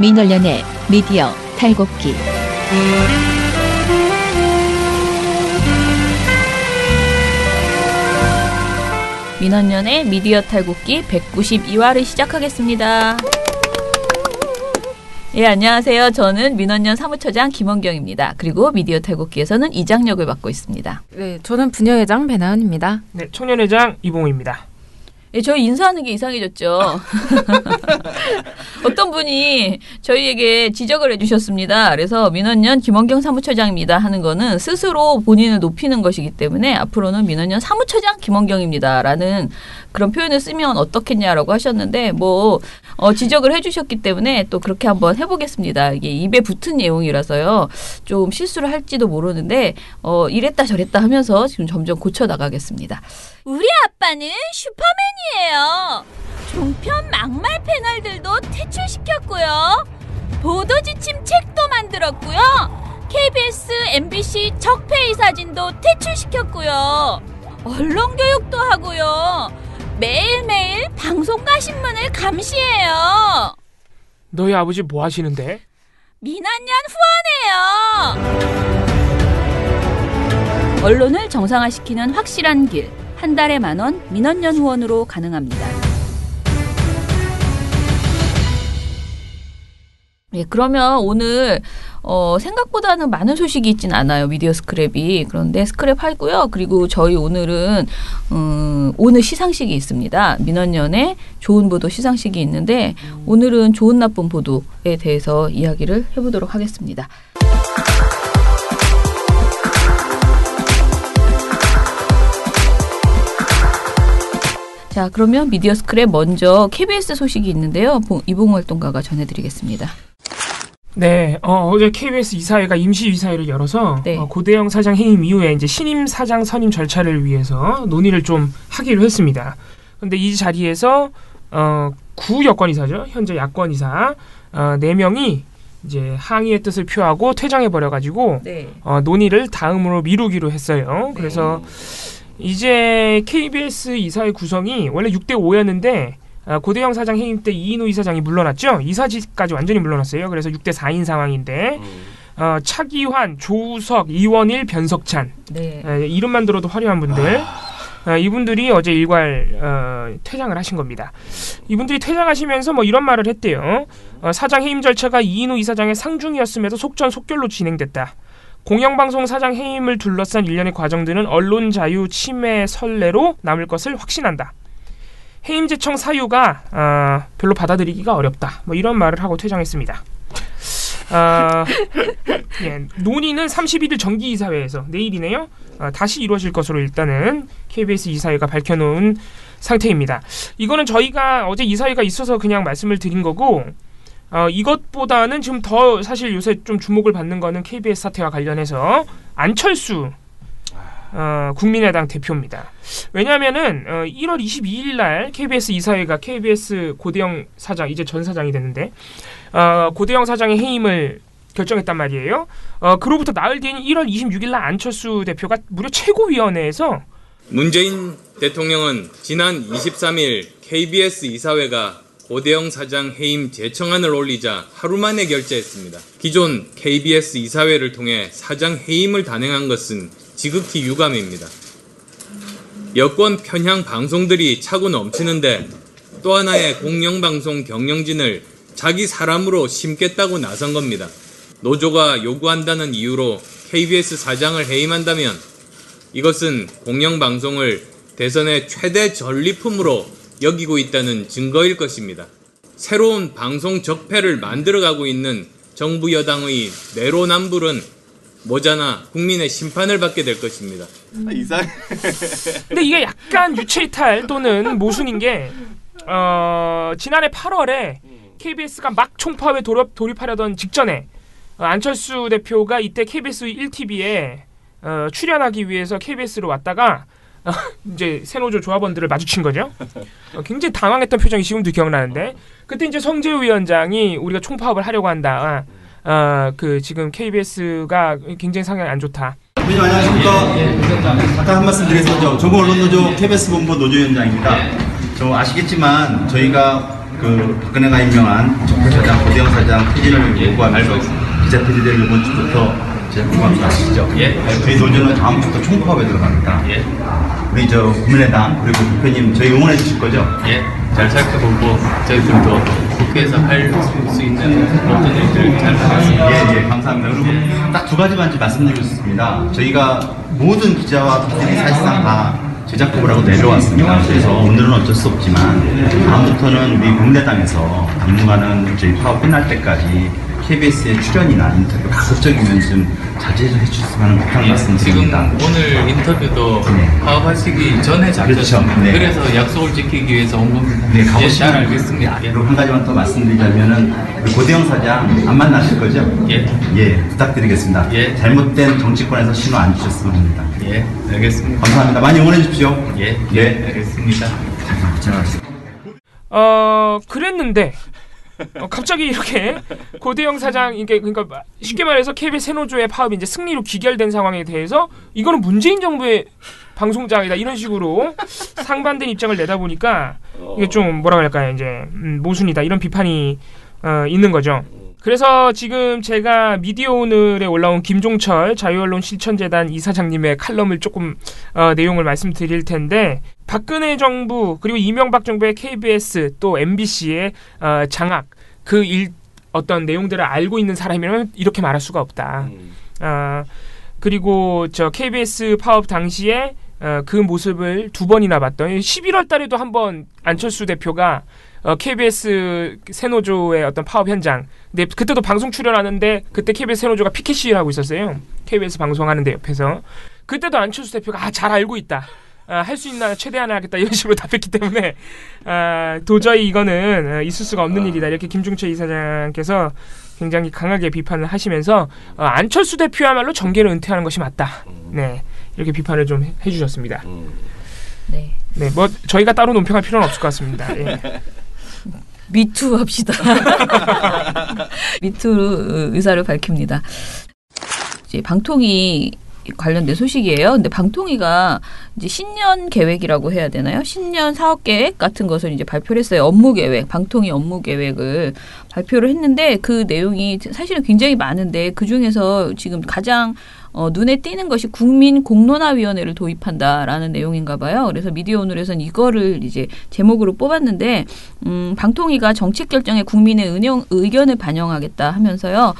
민원련의 미디어 탈곡기. 민원련의 미디어 탈곡기 192화를 시작하겠습니다. 예, 안녕하세요. 저는 민원련 사무처장 김원경입니다. 그리고 미디어 탈곡기에서는 이장 역을 맡고 있습니다. 네, 저는 분녀회장 배나은입니다. 네, 청년회장 이봉우입니다. 예, 저희 인사하는 게 이상해졌죠. 어떤 분이 저희에게 지적을 해주셨습니다. 그래서 민원련 김원경 사무처장입니다 하는 거는 스스로 본인을 높이는 것이기 때문에 앞으로는 민원련 사무처장 김원경입니다 라는 그런 표현을 쓰면 어떻겠냐라고 하셨는데 지적을 해주셨기 때문에 또 그렇게 한번 해보겠습니다. 이게 입에 붙은 내용이라서요. 좀 실수를 할지도 모르는데 이랬다 저랬다 하면서 지금 점점 고쳐나가겠습니다. 우리 아빠는 슈퍼맨이에요. 종편 막말 패널들도 퇴출시켰고요. 보도지침 책도 만들었고요. KBS, MBC 적폐의 사진도 퇴출시켰고요. 언론교육도 하고요. 매일매일 방송과 신문을 감시해요. 너희 아버지 뭐 하시는데? 민원련 후원해요. 언론을 정상화시키는 확실한 길. 한 달에 10,000원 민원련 후원으로 가능합니다. 예, 그러면 오늘 생각보다는 많은 소식이 있진 않아요. 미디어 스크랩이. 그런데 스크랩 하고요. 그리고 저희 오늘은 오늘 시상식이 있습니다. 민원련의 좋은 보도 시상식이 있는데 오늘은 좋은 나쁜 보도에 대해서 이야기를 해보도록 하겠습니다. 자, 그러면 미디어 스크랩 먼저 KBS 소식이 있는데요. 이봉우 활동가가 전해드리겠습니다. 네, 어제 KBS 이사회가 임시이사회를 열어서 네. 고대영 사장 해임 이후에 이제 신임 사장 선임 절차를 위해서 논의를 좀 하기로 했습니다. 근데 이 자리에서 구 여권이사죠, 현재 야권이사 4명이 이제 항의의 뜻을 표하고 퇴장해 버려가지고 네. 논의를 다음으로 미루기로 했어요. 그래서 이제 KBS 이사회 구성이 원래 6대5였는데 고대영 사장 해임 때 이인우 이사장이 물러났죠. 이사직까지 완전히 물러났어요. 그래서 6대4인 상황인데 차기환, 조우석, 이원일, 변석찬 이름만 들어도 화려한 분들 이분들이 어제 일괄 퇴장을 하신 겁니다. 이분들이 퇴장하시면서 이런 말을 했대요. 사장 해임 절차가 이인우 이사장의 상중이었음에도 속전속결로 진행됐다. 공영방송 사장 해임을 둘러싼 일련의 과정들은 언론 자유 침해 선례로 남을 것을 확신한다. 해임 제청 사유가 별로 받아들이기가 어렵다. 이런 말을 하고 퇴장했습니다. 예, 논의는 31일 정기이사회에서 내일이네요. 다시 이루어질 것으로 일단은 KBS 이사회가 밝혀놓은 상태입니다. 이거는 저희가 어제 이사회가 있어서 그냥 말씀을 드린 거고 이것보다는 지금 더 사실 요새 좀 주목을 받는 거는 KBS 사태와 관련해서 안철수 국민의당 대표입니다. 왜냐하면은 1월 22일 날 KBS 이사회가 KBS 고대영 사장, 이제 전 사장이 됐는데 고대영 사장의 해임을 결정했단 말이에요. 그로부터 나흘 뒤인 1월 26일 날 안철수 대표가 무려 최고위원회에서 문재인 대통령은 지난 23일 KBS 이사회가 고대영 사장 해임 제청안을 올리자 하루 만에 결재했습니다. 기존 KBS 이사회를 통해 사장 해임을 단행한 것은 지극히 유감입니다. 여권 편향 방송들이 차고 넘치는데 또 하나의 공영방송 경영진을 자기 사람으로 심겠다고 나선 겁니다. 노조가 요구한다는 이유로 KBS 사장을 해임한다면 이것은 공영방송을 대선의 최대 전리품으로 여기고 있다는 증거일 것입니다. 새로운 방송 적폐를 만들어가고 있는 정부 여당의 내로남불은 머지않아 국민의 심판을 받게 될 것입니다. 근데 이게 약간 유체이탈 또는 모순인 게 지난해 8월에 KBS가 막 총파업에 돌입하려던 직전에 안철수 대표가 이때 KBS 1TV에 출연하기 위해서 KBS로 왔다가 이제 새노조 조합원들을 마주친 거죠. 굉장히 당황했던 표정이 지금도 기억나는데 그때 이제 성재우 위원장이 우리가 총파업을 하려고 한다. 지금 KBS가 굉장히 상황이 안 좋다. 회장님 안녕하십니까. 아까 한 말씀 드렸었죠. 전국 언론노조 KBS 본부 노조위원장입니다. 저 아시겠지만 저희가 그 박근혜가 임명한 정부사장, 고대영 사장 퇴진을 요구하면서 기자 폐지될 이번 주부터 제가 궁금한 거 아시죠? 예. 저희 노조는 다음부터 총파업에 들어갑니다. 예. 우리 저 국민의당 그리고 대표님 저희 응원해 주실 거죠? 예. 잘 살펴보고 저희들도 국회에서 할 수 있는 모든 일들을 잘 하겠습니다. 예, 감사합니다. 그리고 딱 두 가지만 좀 말씀드리겠습니다. 저희가 모든 기자와 기자들이 사실상 다 제작법을 하고 내려왔습니다. 그래서 오늘은 어쩔 수 없지만 다음부터는 우리 국민의당에서 당분간은 저희 파업 끝날 때까지 KBS의 출연이나 인터뷰 가급적이면 좀 자제해 주셨으면 하는 부탁 지금 말씀드립니다. 오늘 인터뷰도 네. 파업하시기 전에 잡혔습니다. 그렇죠. 네. 그래서 약속을 지키기 위해서 온 겁니다. 네, 예, 가보시면 잘 알겠습니다. 예. 그리고 한 가지만 더 말씀드리자면은 우리 고대영 사장 안 만나실 거죠? 예. 예, 부탁드리겠습니다. 예. 잘못된 정치권에서 신호 안 주셨으면 합니다. 예, 알겠습니다. 감사합니다. 많이 응원해 주십시오. 예, 네. 알겠습니다. 그랬는데 갑자기 이렇게 고대영 사장 이게 그러니까 쉽게 말해서 KBS 새노조의 파업이 이제 승리로 귀결된 상황에 대해서 이거는 문재인 정부의 방송장이다 이런 식으로 상반된 입장을 내다 보니까 이게 좀 뭐라 그럴까요 이제 모순이다 이런 비판이 있는 거죠. 그래서 지금 제가 미디어오늘에 올라온 김종철 자유언론 실천재단 이사장님의 칼럼을 조금 내용을 말씀드릴 텐데 박근혜 정부 그리고 이명박 정부의 KBS 또 MBC의 장악 어떤 내용들을 알고 있는 사람이라면 이렇게 말할 수가 없다. 그리고 저 KBS 파업 당시에 그 모습을 두 번이나 봤던 11월 달에도 한번 안철수 대표가 KBS 새노조의 어떤 파업 현장. 근데 그때도 방송 출연하는데 그때 KBS 새노조가 피켓 시위를 하고 있었어요. KBS 방송하는데 옆에서. 그때도 안철수 대표가 잘 알고 있다. 할 수 있나 최대한 하겠다 이런 식으로 답했기 때문에 도저히 이거는 있을 수가 없는 일이다. 이렇게 김종철 이사장께서 굉장히 강하게 비판을 하시면서 안철수 대표야말로 정계를 은퇴하는 것이 맞다. 네, 이렇게 비판을 좀 해주셨습니다. 네. 네, 뭐 저희가 따로 논평할 필요는 없을 것 같습니다. 예. 미투 합시다. 미투 의사를 밝힙니다. 이제 방통위 관련된 소식이에요. 근데 방통위가 이제 신년 계획이라고 해야 되나요? 신년 사업 계획 같은 것을 이제 발표를 했어요. 업무 계획, 방통위 업무 계획을 발표를 했는데 그 내용이 사실은 굉장히 많은데 그 중에서 지금 가장 눈에 띄는 것이 국민공론화위원회를 도입한다라는 내용인가 봐요. 그래서 미디어오늘에서는 이거를 이제 제목으로 뽑았는데 방통위가 정책 결정에 국민의 의견을 반영하겠다 하면서요.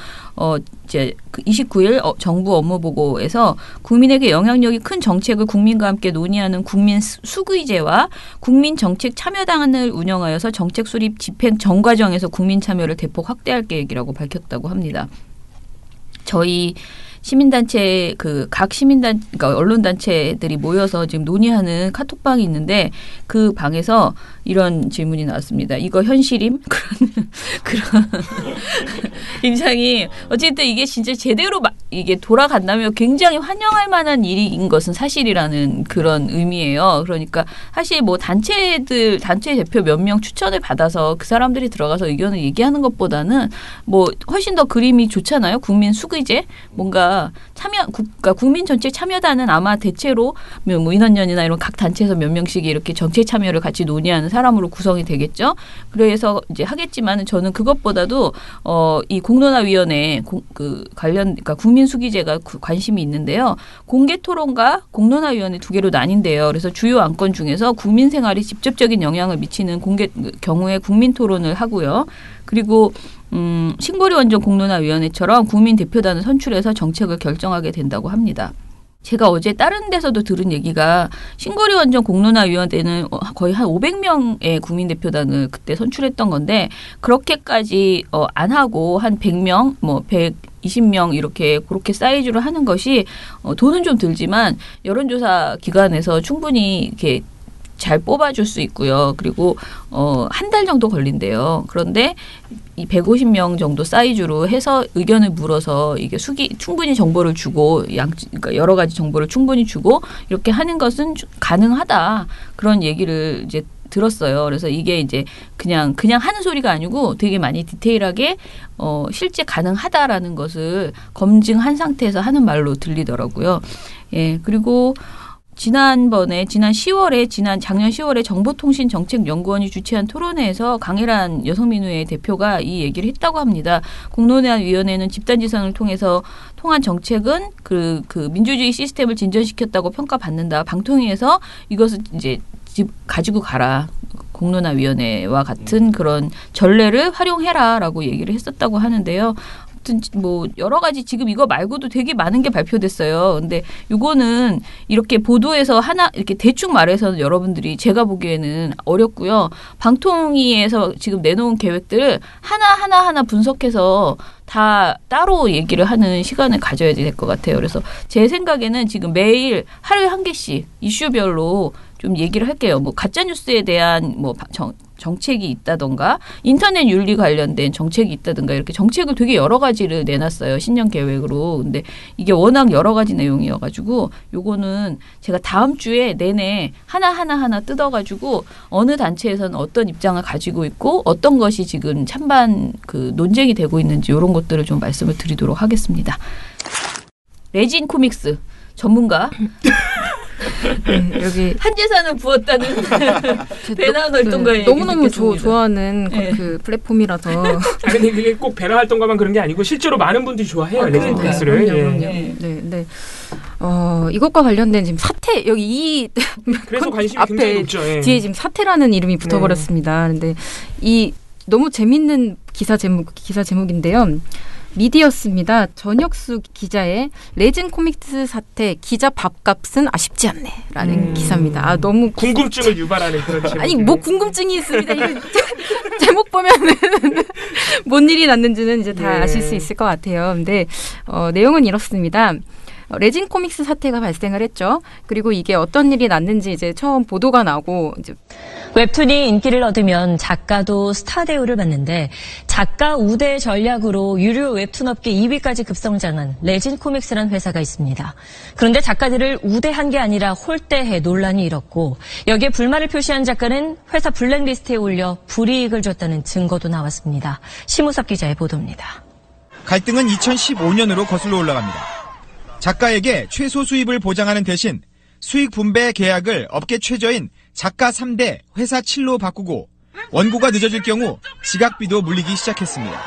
이제 29일 정부 업무 보고에서 국민에게 영향력이 큰 정책을 국민과 함께 논의하는 국민 수의제와 국민 정책 참여당을 운영하여서 정책 수립 집행 전 과정에서 국민 참여를 대폭 확대할 계획이라고 밝혔다고 합니다. 저희 시민단체 그러니까 언론단체들이 모여서 지금 논의하는 카톡방이 있는데 그 방에서 이런 질문이 나왔습니다. 이거 현실임? 그런 굉장히 어쨌든 이게 진짜 제대로 이게 돌아간다면 굉장히 환영할 만한 일인 것은 사실이라는 그런 의미예요. 그러니까 사실 뭐 단체 대표 몇 명 추천을 받아서 그 사람들이 들어가서 의견을 얘기하는 것보다는 뭐 훨씬 더 그림이 좋잖아요. 국민 수의제 뭔가 그러니까 국민 전체 참여단은 아마 대체로 뭐 민원연이나 이런 각 단체에서 몇 명씩 이렇게 정책 참여를 같이 논의하는 사람으로 구성이 되겠죠. 그래서 이제 하겠지만은 저는 그것보다도 이 공론화위원회 그러니까 국민 수기제가 관심이 있는데요. 공개 토론과 공론화위원회 두 개로 나뉜대요. 그래서 주요 안건 중에서 국민 생활에 직접적인 영향을 미치는 경우에 국민 토론을 하고요. 그리고 신고리 원전 공론화위원회처럼 국민 대표단을 선출해서 정책을 결정하게 된다고 합니다. 제가 어제 다른 데서도 들은 얘기가 신고리 원전 공론화위원회는 거의 한 500명의 국민 대표단을 그때 선출했던 건데 그렇게까지 안 하고 한 100명, 뭐 120명 이렇게 그렇게 사이즈로 하는 것이 돈은 좀 들지만 여론조사 기관에서 충분히 이렇게 잘 뽑아줄 수 있고요. 그리고 한 달 정도 걸린대요. 그런데 이 150명 정도 사이즈로 해서 의견을 물어서 이게 충분히 정보를 주고 그러니까 여러 가지 정보를 충분히 주고 이렇게 하는 것은 가능하다. 그런 얘기를 이제 들었어요. 그래서 이게 이제 그냥 하는 소리가 아니고 되게 많이 디테일하게 실제 가능하다라는 것을 검증한 상태에서 하는 말로 들리더라고요. 예, 그리고 지난 10월에 작년 10월에 정보통신정책연구원이 주최한 토론회에서 강혜란 여성민우회 대표가 이 얘기를 했다고 합니다. 공론화위원회는 집단지선을 통해서 통한 정책은 그 민주주의 시스템을 진전시켰다고 평가받는다. 방통위에서 이것을 이제 가지고 가라. 공론화위원회와 같은 그런 전례를 활용해라라고 얘기를 했었다고 하는데요. 뭐 여러 가지 지금 이거 말고도 되게 많은 게 발표됐어요. 근데 이거는 이렇게 보도에서 하나 이렇게 대충 말해서 여러분들이 제가 보기에는 어렵고요. 방통위에서 지금 내놓은 계획들을 하나 분석해서 다 따로 얘기를 하는 시간을 가져야 될 것 같아요. 그래서 제 생각에는 지금 매일 하루에 한 개씩 이슈별로 좀 얘기를 할게요. 뭐 가짜 뉴스에 대한 뭐 정책이 있다던가 인터넷 윤리 관련된 정책이 있다던가 이렇게 정책을 되게 여러 가지를 내놨어요. 신년 계획으로. 근데 이게 워낙 여러 가지 내용이어가지고 요거는 제가 다음 주에 내내 하나 뜯어가지고 어느 단체에서는 어떤 입장을 가지고 있고 어떤 것이 지금 찬반 그 논쟁이 되고 있는지 이런 것들을 좀 말씀을 드리도록 하겠습니다. 레진 코믹스 전문가 여기 한재산을 부었다는 배나운 활동가의 너무너무 좋아하는 그 플랫폼이라서. 근데 그게 꼭 배나 활동가만 그런 게 아니고 실제로 많은 분들이 좋아해요. 레진 코믹스를. 그럼요. 네. 이것과 관련된 지금 사태 여기 이 그래서 관심이 앞에 굉장히 높죠. 예. 뒤에 지금 사태라는 이름이 붙어버렸습니다. 근데 이 너무 재밌는 기사 제목인데요. 미디어스입니다. 전혁수 기자의 레진 코믹스 사태 기자 밥값은 아쉽지 않네 라는 기사입니다. 너무 궁금증을 유발하는 그런 제목. 아니 뭐 궁금증이 있습니다. 이거 제목 보면은 뭔 일이 났는지는 이제 다 아실 수 있을 것 같아요. 근데 내용은 이렇습니다. 레진 코믹스 사태가 발생을 했죠. 그리고 이게 어떤 일이 났는지 이제 처음 보도가 나고 이제 웹툰이 인기를 얻으면 작가도 스타 대우를 받는데 작가 우대 전략으로 유료 웹툰 업계 2위까지 급성장한 레진 코믹스라는 회사가 있습니다. 그런데 작가들을 우대한 게 아니라 홀대해 논란이 일었고 여기에 불만을 표시한 작가는 회사 블랙리스트에 올려 불이익을 줬다는 증거도 나왔습니다. 심우섭 기자의 보도입니다. 갈등은 2015년으로 거슬러 올라갑니다. 작가에게 최소 수입을 보장하는 대신 수익 분배 계약을 업계 최저인 작가 3대 회사 7로 바꾸고 원고가 늦어질 경우 지각비도 물리기 시작했습니다.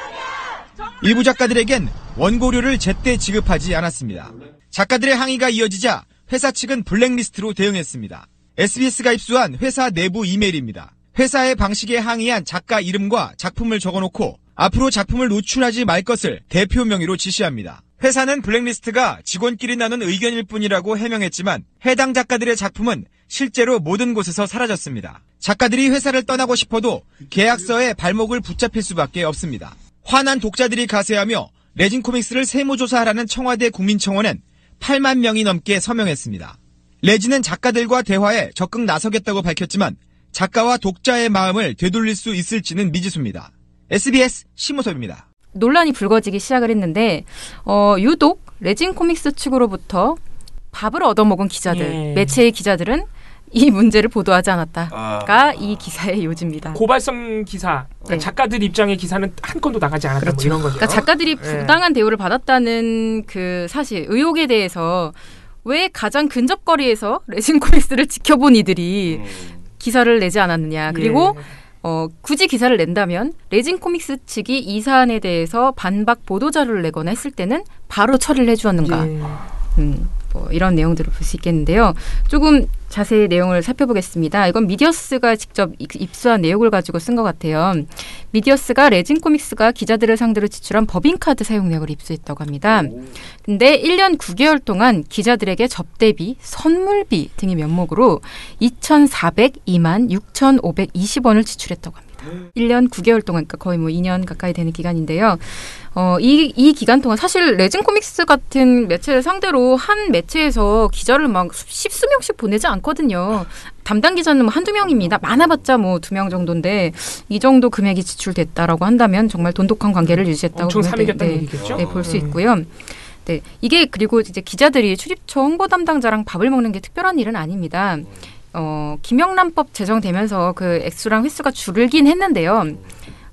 일부 작가들에겐 원고료를 제때 지급하지 않았습니다. 작가들의 항의가 이어지자 회사 측은 블랙리스트로 대응했습니다. SBS가 입수한 회사 내부 이메일입니다. 회사의 방식에 항의한 작가 이름과 작품을 적어놓고 앞으로 작품을 노출하지 말 것을 대표 명의로 지시합니다. 회사는 블랙리스트가 직원끼리 나눈 의견일 뿐이라고 해명했지만 해당 작가들의 작품은 실제로 모든 곳에서 사라졌습니다. 작가들이 회사를 떠나고 싶어도 계약서에 발목을 붙잡힐 수밖에 없습니다. 화난 독자들이 가세하며 레진 코믹스를 세무조사하라는 청와대 국민청원엔 8만 명이 넘게 서명했습니다. 레진은 작가들과 대화에 적극 나서겠다고 밝혔지만 작가와 독자의 마음을 되돌릴 수 있을지는 미지수입니다. SBS 심우섭입니다. 논란이 불거지기 시작을 했는데 유독 레진 코믹스 측으로부터 밥을 얻어먹은 기자들, 매체의 기자들은 이 문제를 보도하지 않았다가 이 기사의 요지입니다. 고발성 기사, 그러니까 작가들 입장의 기사는 한 건도 나가지 않았다. 그렇죠. 뭐 이런 거죠. 그러니까 작가들이 부당한 대우를 받았다는 그 사실, 의혹에 대해서 왜 가장 근접거리에서 레진 코믹스를 지켜본 이들이 기사를 내지 않았느냐. 그리고 굳이 기사를 낸다면 레진 코믹스 측이 이 사안에 대해서 반박 보도자료를 내거나 했을 때는 바로 처리를 해주었는가. 뭐 이런 내용들을 볼 수 있겠는데요. 조금 자세히 내용을 살펴보겠습니다. 이건 미디어스가 직접 입수한 내용을 가지고 쓴 것 같아요. 미디어스가 레진 코믹스가 기자들을 상대로 지출한 법인카드 사용 내역을 입수했다고 합니다. 근데 1년 9개월 동안 기자들에게 접대비, 선물비 등의 면목으로 2,402만 6,520원을 지출했다고 합니다. 1년 9개월 동안, 그러니까 거의 뭐 2년 가까이 되는 기간인데요. 이 기간 동안 사실 레진 코믹스 같은 매체를 상대로 한 매체에서 기자를 막 십수명씩 보내지 않거든요. 담당 기자는 뭐 한두 명입니다. 많아봤자 뭐 2명 정도인데 이 정도 금액이 지출됐다라고 한다면 정말 돈독한 관계를 유지했다고 엄청 사미겠다는 얘기겠죠? 네, 볼 수 있고요. 네, 이게 그리고 이제 기자들이 출입처 홍보 담당자랑 밥을 먹는 게 특별한 일은 아닙니다. 김영란법 제정되면서 그 액수랑 횟수가 줄긴 했는데요.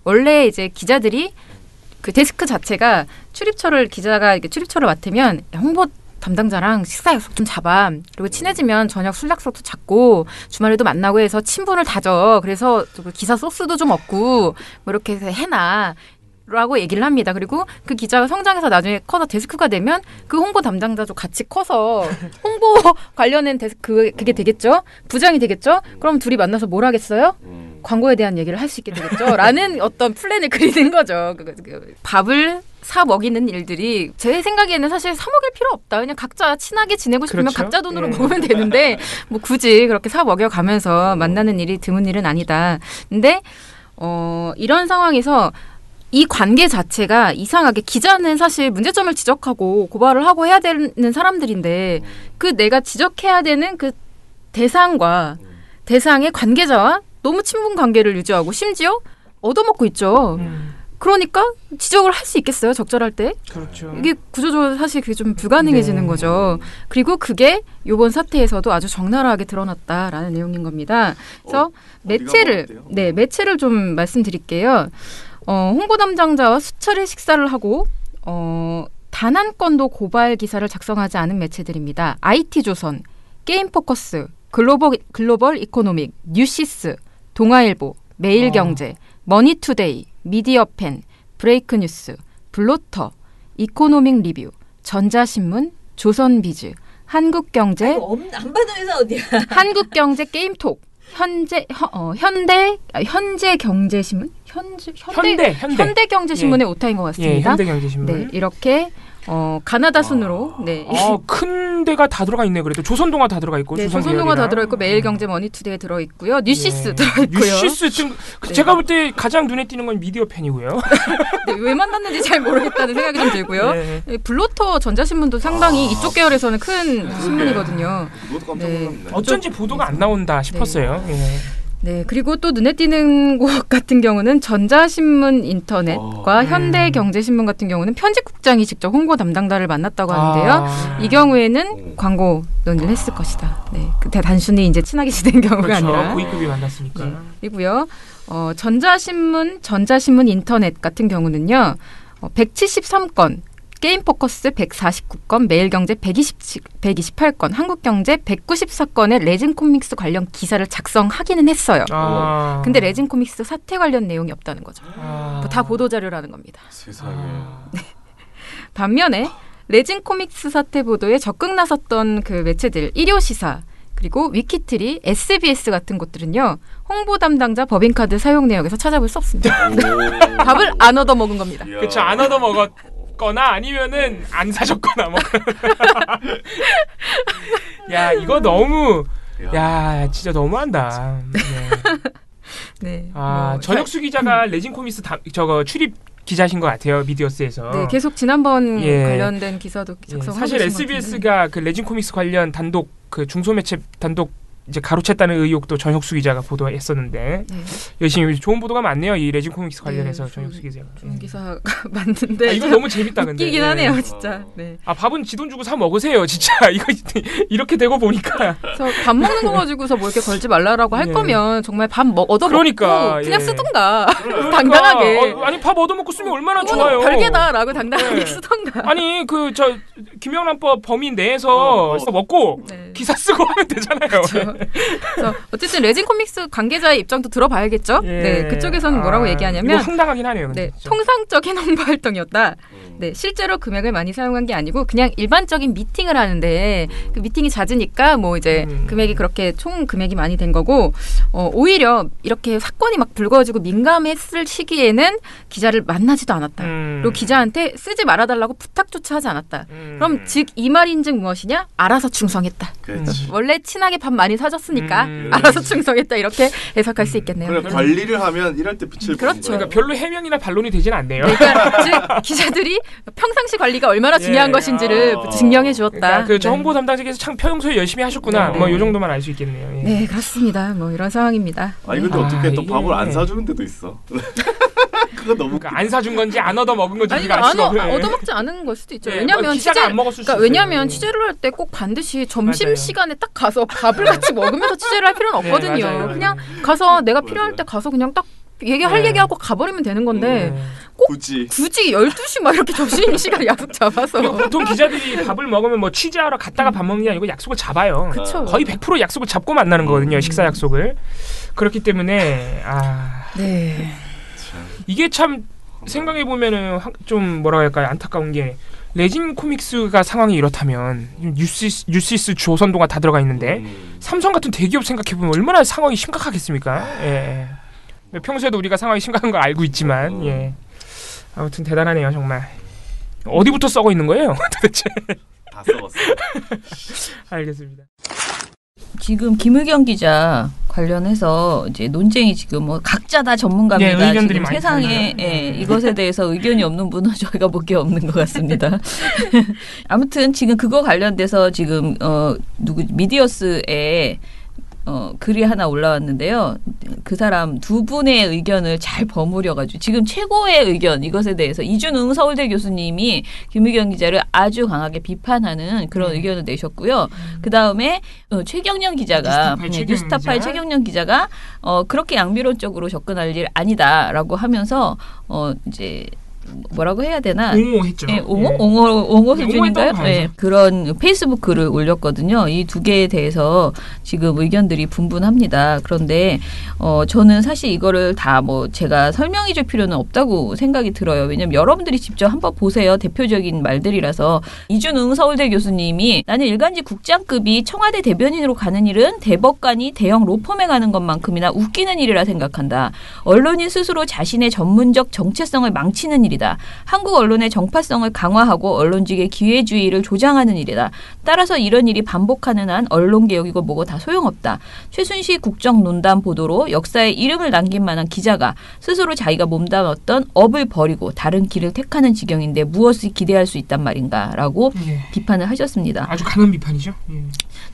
원래 이제 기자들이 그 데스크 자체가 기자가 출입처를 맡으면 홍보 담당자랑 식사 약속 좀 잡아. 그리고 친해지면 저녁 술 약속도 잡고 주말에도 만나고 해서 친분을 다져. 그래서 기사 소스도 좀 얻고 뭐 이렇게 해서 해놔. 라고 얘기를 합니다. 그리고 그 기자가 성장해서 나중에 커서 데스크가 되면 그 홍보 담당자도 같이 커서 홍보 관련된 데스크 그게 되겠죠? 부장이 되겠죠? 그럼 둘이 만나서 뭘 하겠어요? 광고에 대한 얘기를 할 수 있게 되겠죠? 라는 어떤 플랜을 그리는 거죠. 밥을 사 먹이는 일들이 제 생각에는 사실 사 먹일 필요 없다. 그냥 각자 친하게 지내고 싶으면 그렇죠? 각자 돈으로 먹으면 되는데 뭐 굳이 그렇게 사 먹여가면서 만나는 일이 드문 일은 아니다. 근데 이런 상황에서 이 관계 자체가 이상하게 기자는 사실 문제점을 지적하고 고발을 하고 해야 되는 사람들인데 그 내가 지적해야 되는 그 대상과 대상의 관계자와 너무 친분 관계를 유지하고 심지어 얻어먹고 있죠. 그러니까 지적을 할 수 있겠어요? 적절할 때? 그렇죠. 이게 구조적으로 사실 그게 좀 불가능해지는 거죠. 그리고 그게 이번 사태에서도 아주 적나라하게 드러났다라는 내용인 겁니다. 그래서 매체를 좀 말씀드릴게요. 홍보 담당자와 수차례 식사를 하고 단 한 건도 고발 기사를 작성하지 않은 매체들입니다. IT조선, 게임포커스, 글로벌 이코노믹, 뉴시스, 동아일보, 매일경제, 머니투데이, 미디어펜, 브레이크뉴스, 블로터, 이코노믹 리뷰, 전자신문, 조선비즈, 한국경제, 안 받은 회사 어디야? 한국경제 게임톡, 현재경제신문? 현대경제신문의 오타인 것 같습니다. 예, 현대경제신문. 네, 이렇게 가나다 순으로 큰 데가 다 들어가 있네. 그래도 조선동화 다 들어가 있고, 네, 조선동화 다 들어 있고, 매일경제, 머니투데이 들어 있고요, 뉴시스 들어 있고요. 뉴시스 제가 볼 때 가장 눈에 띄는 건 미디어펜이고요. 네, 왜 만났는지 잘 모르겠다는 생각이 좀 들고요. 네. 블로터 전자신문도 상당히 이쪽 계열에서는 큰 신문이거든요. 어쩐지 보도가 안 나온다 싶었어요. 네, 그리고 또 눈에 띄는 곳 같은 경우는 전자신문 인터넷과 현대경제신문 같은 경우는 편집국장이 직접 홍보 담당자를 만났다고 하는데요. 이 경우에는 광고 논의를 했을 것이다. 네, 단순히 이제 친하게 지낸 경우가 그렇죠. 아니라. 고위급이 만났으니까. 네, 그리고요. 전자신문 인터넷 같은 경우는요. 173건, 게임포커스 149건, 매일경제 128건, 한국경제 194건의 레진코믹스 관련 기사를 작성하기는 했어요. 근데 레진코믹스 사태 관련 내용이 없다는 거죠. 다 보도자료라는 겁니다. 세상에. 네. 반면에 레진코믹스 사태 보도에 적극 나섰던 그 매체들, 일요시사, 그리고 위키트리, SBS 같은 곳들은요. 홍보 담당자 법인카드 사용 내역에서 찾아볼 수 없습니다. 밥을 안 얻어먹은 겁니다. 그렇죠. 안 얻어먹었거나 아니면은 안 사줬거나 뭐. 야, 이거 너무 진짜 너무한다. 네. 전혁수 기자가 레진코믹스 출입 기자신 것 같아요. 미디어스에서. 네, 계속 지난번 관련된 기사도 작성하고 사실 SBS가 그 레진코믹스 관련 단독 그 중소매체 단독 이제 가로챘다는 의혹도 전혁수 기자가 보도했었는데 열심히 좋은 보도가 많네요. 이 레진코믹스 관련해서 전혁수 기자가. 좋은 기사가 맞는데 이거 너무 재밌다 근데. 웃기긴 하네요, 진짜. 네. 밥은 지 돈 주고 사 먹으세요, 진짜. 이거 이렇게 되고 보니까. 그래서 밥 먹는 거 가지고서 뭐 이렇게 걸지 말라라고 할 거면 정말 밥 얻어먹고 그냥 쓰던가. 당당하게. 아니 밥 얻어먹고 쓰면 얼마나 좋아요. 별개다라고 당당하게 쓰던가. 아니 김영란법 범위 내에서 먹고 기사 쓰고 하면 되잖아요. 그렇죠. 그래서 어쨌든 레진코믹스 관계자의 입장도 들어봐야겠죠. 네, 그쪽에서는 뭐라고 얘기하냐면 이거 황당하긴 하네요. 네, 통상적인 홍보 활동이었다. 네, 실제로 금액을 많이 사용한 게 아니고 그냥 일반적인 미팅을 하는데 그 미팅이 낮으니까 뭐 이제 금액이 그렇게 총 금액이 많이 된 거고 오히려 이렇게 사건이 막 불거지고 민감했을 시기에는 기자를 만나지도 않았다. 그리고 기자한테 쓰지 말아달라고 부탁조차 하지 않았다. 그럼 즉 이 말인즉 무엇이냐? 알아서 충성했다. 원래 친하게 밥 많이 사줬으니까 알아서 충성했다. 이렇게 해석할 수 있겠네요. 그래, 관리를 하면 이럴 때 빛을 그렇죠. 그러니까 별로 해명이나 반론이 되진 않네요. 그러니까 즉 기자들이 평상시 관리가 얼마나 중요한 것인지를 증명해 주었다. 그러니까 홍보 담당자께서 참 평소에 열심히 하셨구나. 뭐 이 정도만 알 수 있겠네요. 네, 그렇습니다. 뭐 이런 상황입니다. 아니 근데 어떻게 또 밥을 안 사주는 데도 있어. 그거 너무 안 사준 건지 안 얻어 먹은 건지 우리가 알 수가 없어요. 얻어먹지 않은 걸 수도 있죠. 왜냐하면 왜냐하면 취재를 할 때 꼭 반드시 점심 시간에 딱 가서 밥을 같이 먹으면서 취재를 할 필요는 없거든요. 그냥 가서 내가 필요할 때 가서 그냥 딱 얘기할 네. 얘기하고 가버리면 되는 건데 네. 굳이 12시 막 이렇게 점심시간 약속 잡아서 그리고 보통 기자들이 밥을 먹으면 뭐 취재하러 갔다가 밥 먹는 게 아니고 약속을 잡아요. 그쵸. 거의 100% 약속을 잡고 만나는 거거든요. 식사 약속을. 그렇기 때문에 네. 이게 참 생각해 보면은 좀 뭐라 할까요? 안타까운 게 레진 코믹스가 상황이 이렇다면 뉴시스 조선동화 다 들어가 있는데 삼성 같은 대기업 생각해 보면 얼마나 상황이 심각하겠습니까? 예. 평소에도 우리가 상황이 심각한 걸 알고 있지만 예. 아무튼 대단하네요 정말. 어디부터 썩어 있는 거예요 도대체? 다 썩었어. 알겠습니다. 지금 김의겸 기자 관련해서 이제 논쟁이 지금 뭐 각자 다 전문가입니다. 네, 의견들이 지금 많이 세상에 이것에 대해서 의견이 없는 분은 저희가 볼 게 없는 것 같습니다. 아무튼 지금 그거 관련돼서 지금 미디어스에 글이 하나 올라왔는데요. 그 사람 두 분의 의견을 잘 버무려가지고 지금 최고의 의견 이것에 대해서 이준웅 서울대 교수님이 김의겸 기자를 아주 강하게 비판하는 그런 의견을 내셨고요. 그 다음에 최경련 기자가 뉴스타파의 최경련 기자가 그렇게 양비론적으로 접근할 일 아니다라고 하면서 이제 뭐라고 해야 되나? 옹호했죠. 네, 옹호 수준인가요? 옹호했다고 네, 그런 페이스북 글을 올렸거든요. 이 두 개에 대해서 지금 의견들이 분분합니다. 그런데 저는 사실 이거를 다 뭐 제가 설명해 줄 필요는 없다고 생각이 들어요. 왜냐면 여러분들이 직접 한번 보세요. 대표적인 말들이라서 이준웅 서울대 교수님이 나는 일간지 국장급이 청와대 대변인으로 가는 일은 대법관이 대형 로펌에 가는 것만큼이나 웃기는 일이라 생각한다. 언론인 스스로 자신의 전문적 정체성을 망치는 일이다. 한국 언론의 정파성을 강화하고 언론직의 기회주의를 조장하는 일이다. 따라서 이런 일이 반복하는 한 언론개혁이고 뭐고 다 소용없다. 최순실 국정농단 보도로 역사에 이름을 남긴 만한 기자가 스스로 자기가 몸담았던 업을 버리고 다른 길을 택하는 지경인데 무엇을 기대할 수 있단 말인가 라고 비판을 하셨습니다. 아주 강한 비판이죠.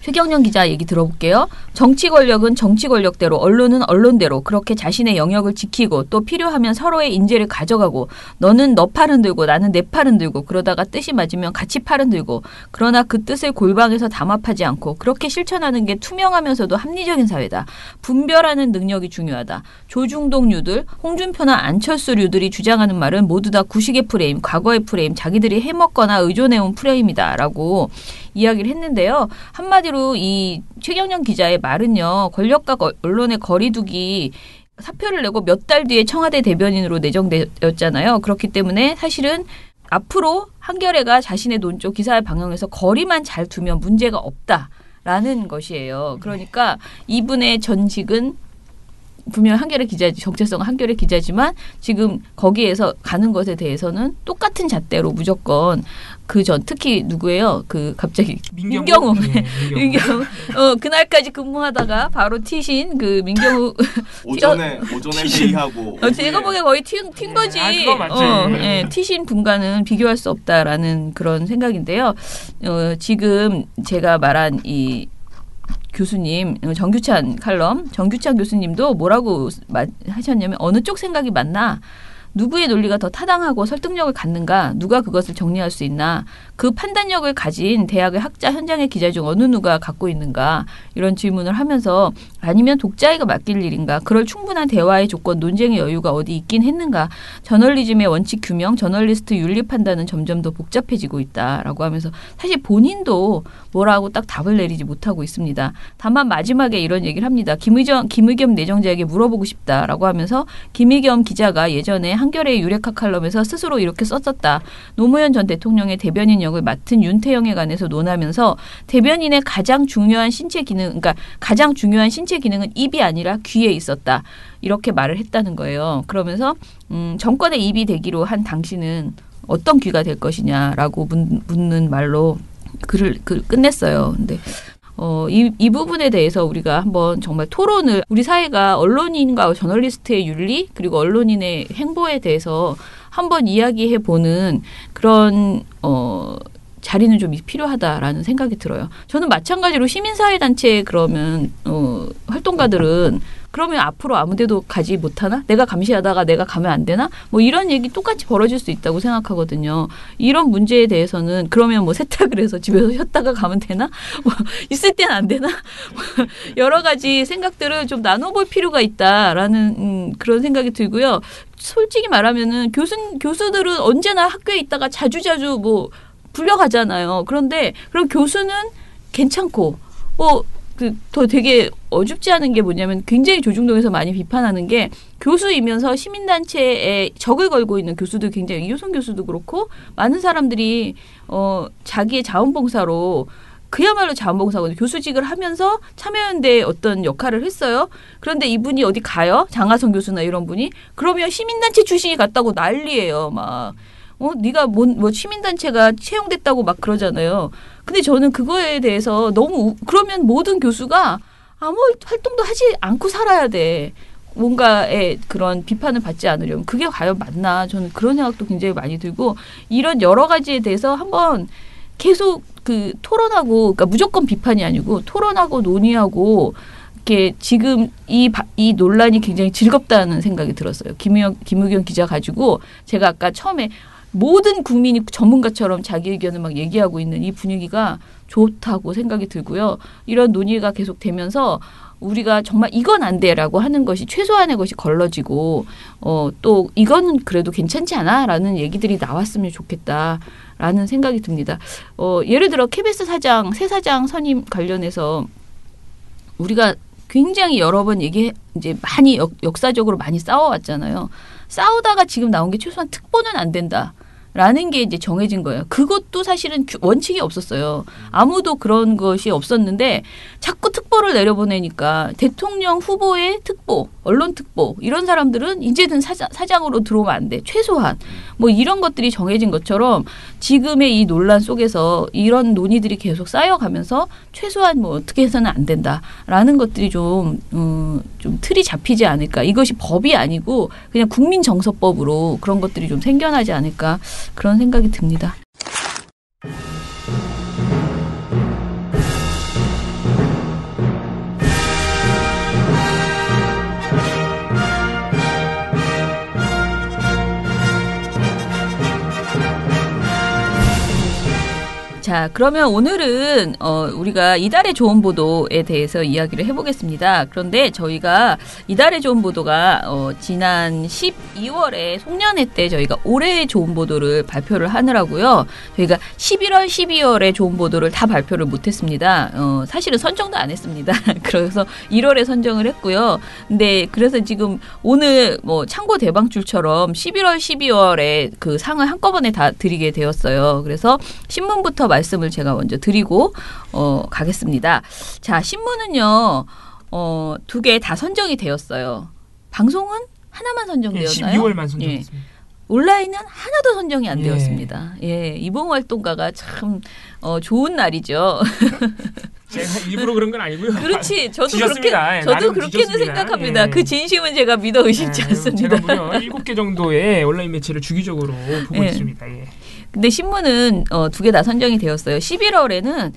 최경련 기자 얘기 들어볼게요. 정치 권력은 정치 권력대로 언론은 언론대로 그렇게 자신의 영역을 지키고 또 필요하면 서로의 인재를 가져가고 너는 너 팔은 들고 나는 내 팔은 들고 그러다가 뜻이 맞으면 같이 팔은 들고 그러나 그 뜻을 골방에서 담합하지 않고 그렇게 실천하는 게 투명하면서도 합리적인 사회다. 분별하는 능력이 중요하다. 조중동류들, 홍준표나 안철수류들이 주장하는 말은 모두 다 구식의 프레임, 과거의 프레임, 자기들이 해먹거나 의존해온 프레임이다 라고 이야기를 했는데요. 한마디로 이 최경련 기자의 말은요. 권력과 언론의 거리두기 사표를 내고 몇 달 뒤에 청와대 대변인으로 내정되었잖아요. 그렇기 때문에 사실은 앞으로 한겨레가 자신의 논조 기사의 방향에서 거리만 잘 두면 문제가 없다라는 것이에요. 그러니까 이분의 전직은 분명 한겨레 기자지 정체성은 한겨레 기자지만 지금 거기에서 가는 것에 대해서는 똑같은 잣대로 무조건 그 전 특히 누구예요? 그 갑자기 민경우 민경우 그날까지 근무하다가 바로 튀신 그 민경우 오전에 회의하고 제가 보기에 거의 튄 거지. 그거 맞죠. 튀신 분과는 비교할 수 없다라는 그런 생각인데요. 지금 제가 말한 이 교수님 정규찬 칼럼 정규찬 교수님도 뭐라고 하셨냐면 어느 쪽 생각이 맞나 누구의 논리가 더 타당하고 설득력을 갖는가 누가 그것을 정리할 수 있나 그 판단력을 가진 대학의 학자 현장의 기자 중 어느 누가 갖고 있는가 이런 질문을 하면서 아니면 독자에게 맡길 일인가 그럴 충분한 대화의 조건 논쟁의 여유가 어디 있긴 했는가 저널리즘의 원칙 규명 저널리스트 윤리 판단은 점점 더 복잡해지고 있다라고 하면서 사실 본인도 뭐라고 딱 답을 내리지 못하고 있습니다. 다만 마지막에 이런 얘기를 합니다. 김의겸 내정자에게 물어보고 싶다라고 하면서 김의겸 기자가 예전에 한겨레의 유레카 칼럼에서 스스로 이렇게 썼었다. 노무현 전 대통령의 대변인 역을 맡은 윤태영에 관해서 논하면서 대변인의 가장 중요한 신체 기능, 그러니까 가장 중요한 신체 기능은 입이 아니라 귀에 있었다. 이렇게 말을 했다는 거예요. 그러면서 정권의 입이 되기로 한 당신은 어떤 귀가 될 것이냐라고 묻는 말로 글을 끝냈어요. 근데 이 부분에 대해서 우리가 한번 정말 토론을 우리 사회가 언론인과 저널리스트의 윤리 그리고 언론인의 행보에 대해서 한번 이야기해 보는 그런 자리는 좀 필요하다라는 생각이 들어요. 저는 마찬가지로 시민사회단체 그러면 활동가들은 그러면 앞으로 아무데도 가지 못하나? 내가 감시하다가 내가 가면 안 되나? 뭐 이런 얘기 똑같이 벌어질 수 있다고 생각하거든요. 이런 문제에 대해서는 그러면 뭐 세탁을 해서 집에서 쉬었다가 가면 되나? 뭐 있을 땐 안 되나? 여러 가지 생각들을 좀 나눠볼 필요가 있다라는 그런 생각이 들고요. 솔직히 말하면은 교수들은 언제나 학교에 있다가 자주자주 뭐 불려가잖아요. 그런데 그럼 교수는 괜찮고 더 되게 어줍지 않은 게 뭐냐면 굉장히 조중동에서 많이 비판하는 게 교수이면서 시민단체에 적을 걸고 있는 교수들 굉장히 이효선 교수도 그렇고 많은 사람들이 자기의 자원봉사로 그야말로 자원봉사거든요. 교수직을 하면서 참여연대에 어떤 역할을 했어요. 그런데 이분이 어디 가요? 장하성 교수나 이런 분이 그러면 시민단체 출신이 갔다고 난리예요. 막 네가 뭐 시민단체가 채용됐다고 막 그러잖아요. 근데 저는 그거에 대해서 너무 그러면 모든 교수가 아무 활동도 하지 않고 살아야 돼. 뭔가의 그런 비판을 받지 않으려면 그게 과연 맞나? 저는 그런 생각도 굉장히 많이 들고 이런 여러 가지에 대해서 한번 계속 토론하고 그러니까 무조건 비판이 아니고 토론하고 논의하고 이렇게 지금 이 논란이 굉장히 즐겁다는 생각이 들었어요. 김우경 기자 가지고 제가 아까 처음에 모든 국민이 전문가처럼 자기 의견을 막 얘기하고 있는 이 분위기가 좋다고 생각이 들고요. 이런 논의가 계속 되면서 우리가 정말 이건 안 돼라고 하는 것이 최소한의 것이 걸러지고 또 이거는 그래도 괜찮지 않아라는 얘기들이 나왔으면 좋겠다라는 생각이 듭니다. 예를 들어 KBS 새 사장 선임 관련해서 우리가 굉장히 여러 번 이제 많이 역사적으로 많이 싸워왔잖아요. 싸우다가 지금 나온 게 최소한 특보는 안 된다. 라는 게 이제 정해진 거예요. 그것도 사실은 원칙이 없었어요. 아무도 그런 것이 없었는데 자꾸 특보를 내려보내니까 대통령 후보의 특보, 언론 특보 이런 사람들은 이제는 사장으로 들어오면 안 돼. 최소한. 뭐 이런 것들이 정해진 것처럼 지금의 이 논란 속에서 이런 논의들이 계속 쌓여가면서 최소한 뭐 어떻게 해서는 안 된다라는 것들이 좀 틀이 잡히지 않을까. 이것이 법이 아니고 그냥 국민정서법으로 그런 것들이 좀 생겨나지 않을까. 그런 생각이 듭니다. 자, 그러면 오늘은 우리가 이달의 좋은 보도에 대해서 이야기를 해보겠습니다. 그런데 저희가 이달의 좋은 보도가 지난 12월에 송년회 때 저희가 올해의 좋은 보도를 발표를 하느라고요. 저희가 11월, 12월에 좋은 보도를 다 발표를 못했습니다. 사실은 선정도 안 했습니다. 그래서 1월에 선정을 했고요. 근데 그래서 지금 오늘 뭐 창고 대방출처럼 11월, 12월에 그 상을 한꺼번에 다 드리게 되었어요. 그래서 신문부터 말씀을 제가 먼저 드리고 가겠습니다. 자, 신문은요. 2개 다 선정이 되었어요. 방송은 하나만 선정되었나요? 12월만 선정했습니다. 예. 온라인은 하나도 선정이 안 되었습니다. 예, 이봉 활동가가 참 좋은 날이죠. 제가 일부러 그런 건 아니고요. 그렇지. 저도 지졌습니다. 그렇게는 지졌습니다. 생각합니다. 예. 그 진심은 제가 믿어 의심치 않습니다. 제가 무려 7개 정도의 온라인 매체를 주기적으로 보고 있습니다. 예. 근데 신문은 2개 다 선정이 되었어요. 11월에는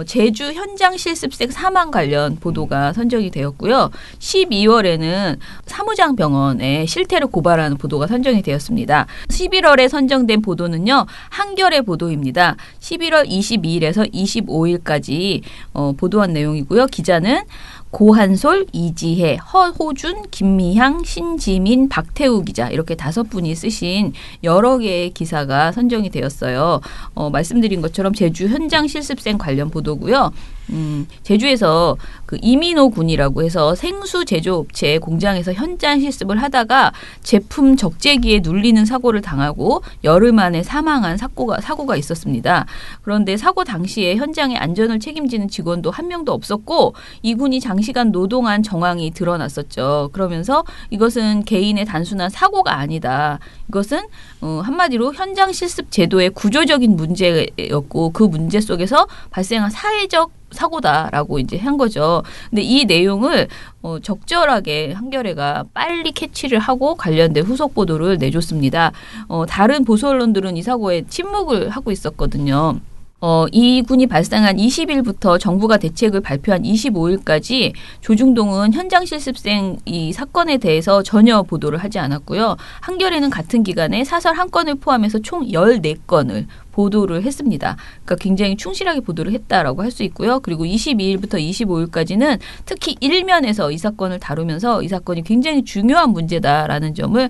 제주 현장 실습생 사망 관련 보도가 선정이 되었고요. 12월에는 사무장 병원의 실태를 고발하는 보도가 선정이 되었습니다. 11월에 선정된 보도는요. 한겨레 보도입니다. 11월 22일에서 25일까지 보도한 내용이고요. 기자는 고한솔, 이지혜, 허호준, 김미향, 신지민, 박태우 기자 이렇게 5분이 쓰신 여러 개의 기사가 선정이 되었어요. 말씀드린 것처럼 제주 현장 실습생 관련 보도고요. 제주에서 그 이민호 군이라고 해서 생수 제조업체 공장에서 현장 실습을 하다가 제품 적재기에 눌리는 사고를 당하고 열흘 만에 사망한 사고가 있었습니다. 그런데 사고 당시에 현장의 안전을 책임지는 직원도 한 명도 없었고 이 군이 장시간 노동한 정황이 드러났었죠. 그러면서 이것은 개인의 단순한 사고가 아니다. 이것은 한마디로 현장 실습 제도의 구조적인 문제였고 그 문제 속에서 발생한 사회적 사고다라고 이제 한 거죠. 근데 이 내용을 적절하게 한겨레가 빨리 캐치를 하고 관련된 후속 보도를 내줬습니다. 다른 보수 언론들은 이 사고에 침묵을 하고 있었거든요. 이 군이 발생한 20일부터 정부가 대책을 발표한 25일까지 조중동은 현장 실습생 이 사건에 대해서 전혀 보도를 하지 않았고요. 한겨레는 같은 기간에 사설 한 건을 포함해서 총 14건을 보도를 했습니다. 그러니까 굉장히 충실하게 보도를 했다라고 할 수 있고요. 그리고 22일부터 25일까지는 특히 일면에서 이 사건을 다루면서 이 사건이 굉장히 중요한 문제다라는 점을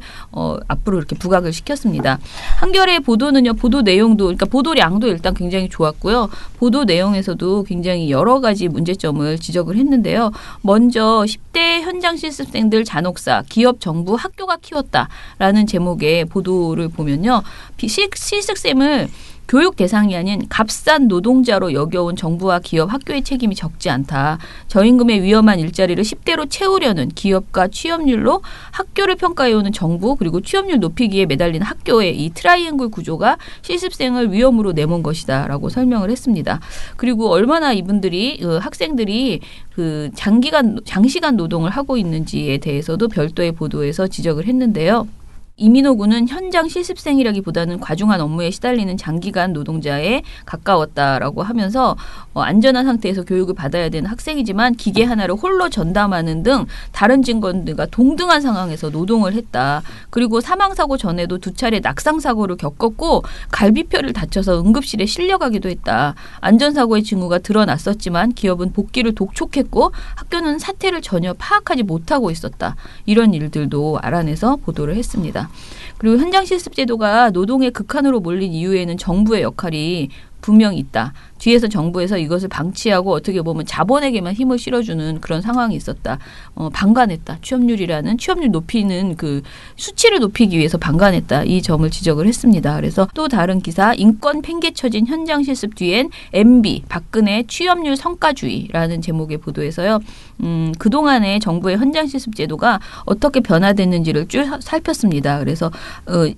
앞으로 이렇게 부각을 시켰습니다. 한겨레의 보도는요. 보도 내용도 그러니까 보도량도 일단 굉장히 좋았고요. 보도 내용에서도 굉장히 여러 가지 문제점을 지적을 했는데요. 먼저 10대 현장 실습생들 잔혹사, 기업, 정부, 학교가 키웠다라는 제목의 보도를 보면요. 실습생을 교육 대상이 아닌 값싼 노동자로 여겨온 정부와 기업, 학교의 책임이 적지 않다. 저임금의 위험한 일자리를 10대로 채우려는 기업과 취업률로 학교를 평가해오는 정부 그리고 취업률 높이기에 매달린 학교의 이 트라이앵글 구조가 실습생을 위험으로 내몬 것이다 라고 설명을 했습니다. 그리고 얼마나 이분들이 학생들이 그 장시간 노동을 하고 있는지에 대해서도 별도의 보도에서 지적을 했는데요. 이민호 군은 현장 실습생이라기보다는 과중한 업무에 시달리는 장기간 노동자에 가까웠다라고 하면서 안전한 상태에서 교육을 받아야 되는 학생이지만 기계 하나를 홀로 전담하는 등 다른 직원들과 동등한 상황에서 노동을 했다. 그리고 사망사고 전에도 2차례 낙상사고를 겪었고 갈비뼈를 다쳐서 응급실에 실려가기도 했다. 안전사고의 징후가 드러났었지만 기업은 복귀를 독촉했고 학교는 사태를 전혀 파악하지 못하고 있었다. 이런 일들도 알아내서 보도를 했습니다. 그리고 현장 실습 제도가 노동의 극한으로 몰린 이유에는 정부의 역할이 분명히 있다. 뒤에서 정부에서 이것을 방치하고 어떻게 보면 자본에게만 힘을 실어주는 그런 상황이 있었다. 방관했다. 취업률이라는 취업률 높이는 그 수치를 높이기 위해서 방관했다. 이 점을 지적을 했습니다. 그래서 또 다른 기사 인권 팽개쳐진 현장 실습 뒤엔 MB 박근혜 취업률 성과주의라는 제목의 보도에서요. 그동안의 정부의 현장 실습 제도가 어떻게 변화됐는지를 쭉 살폈습니다. 그래서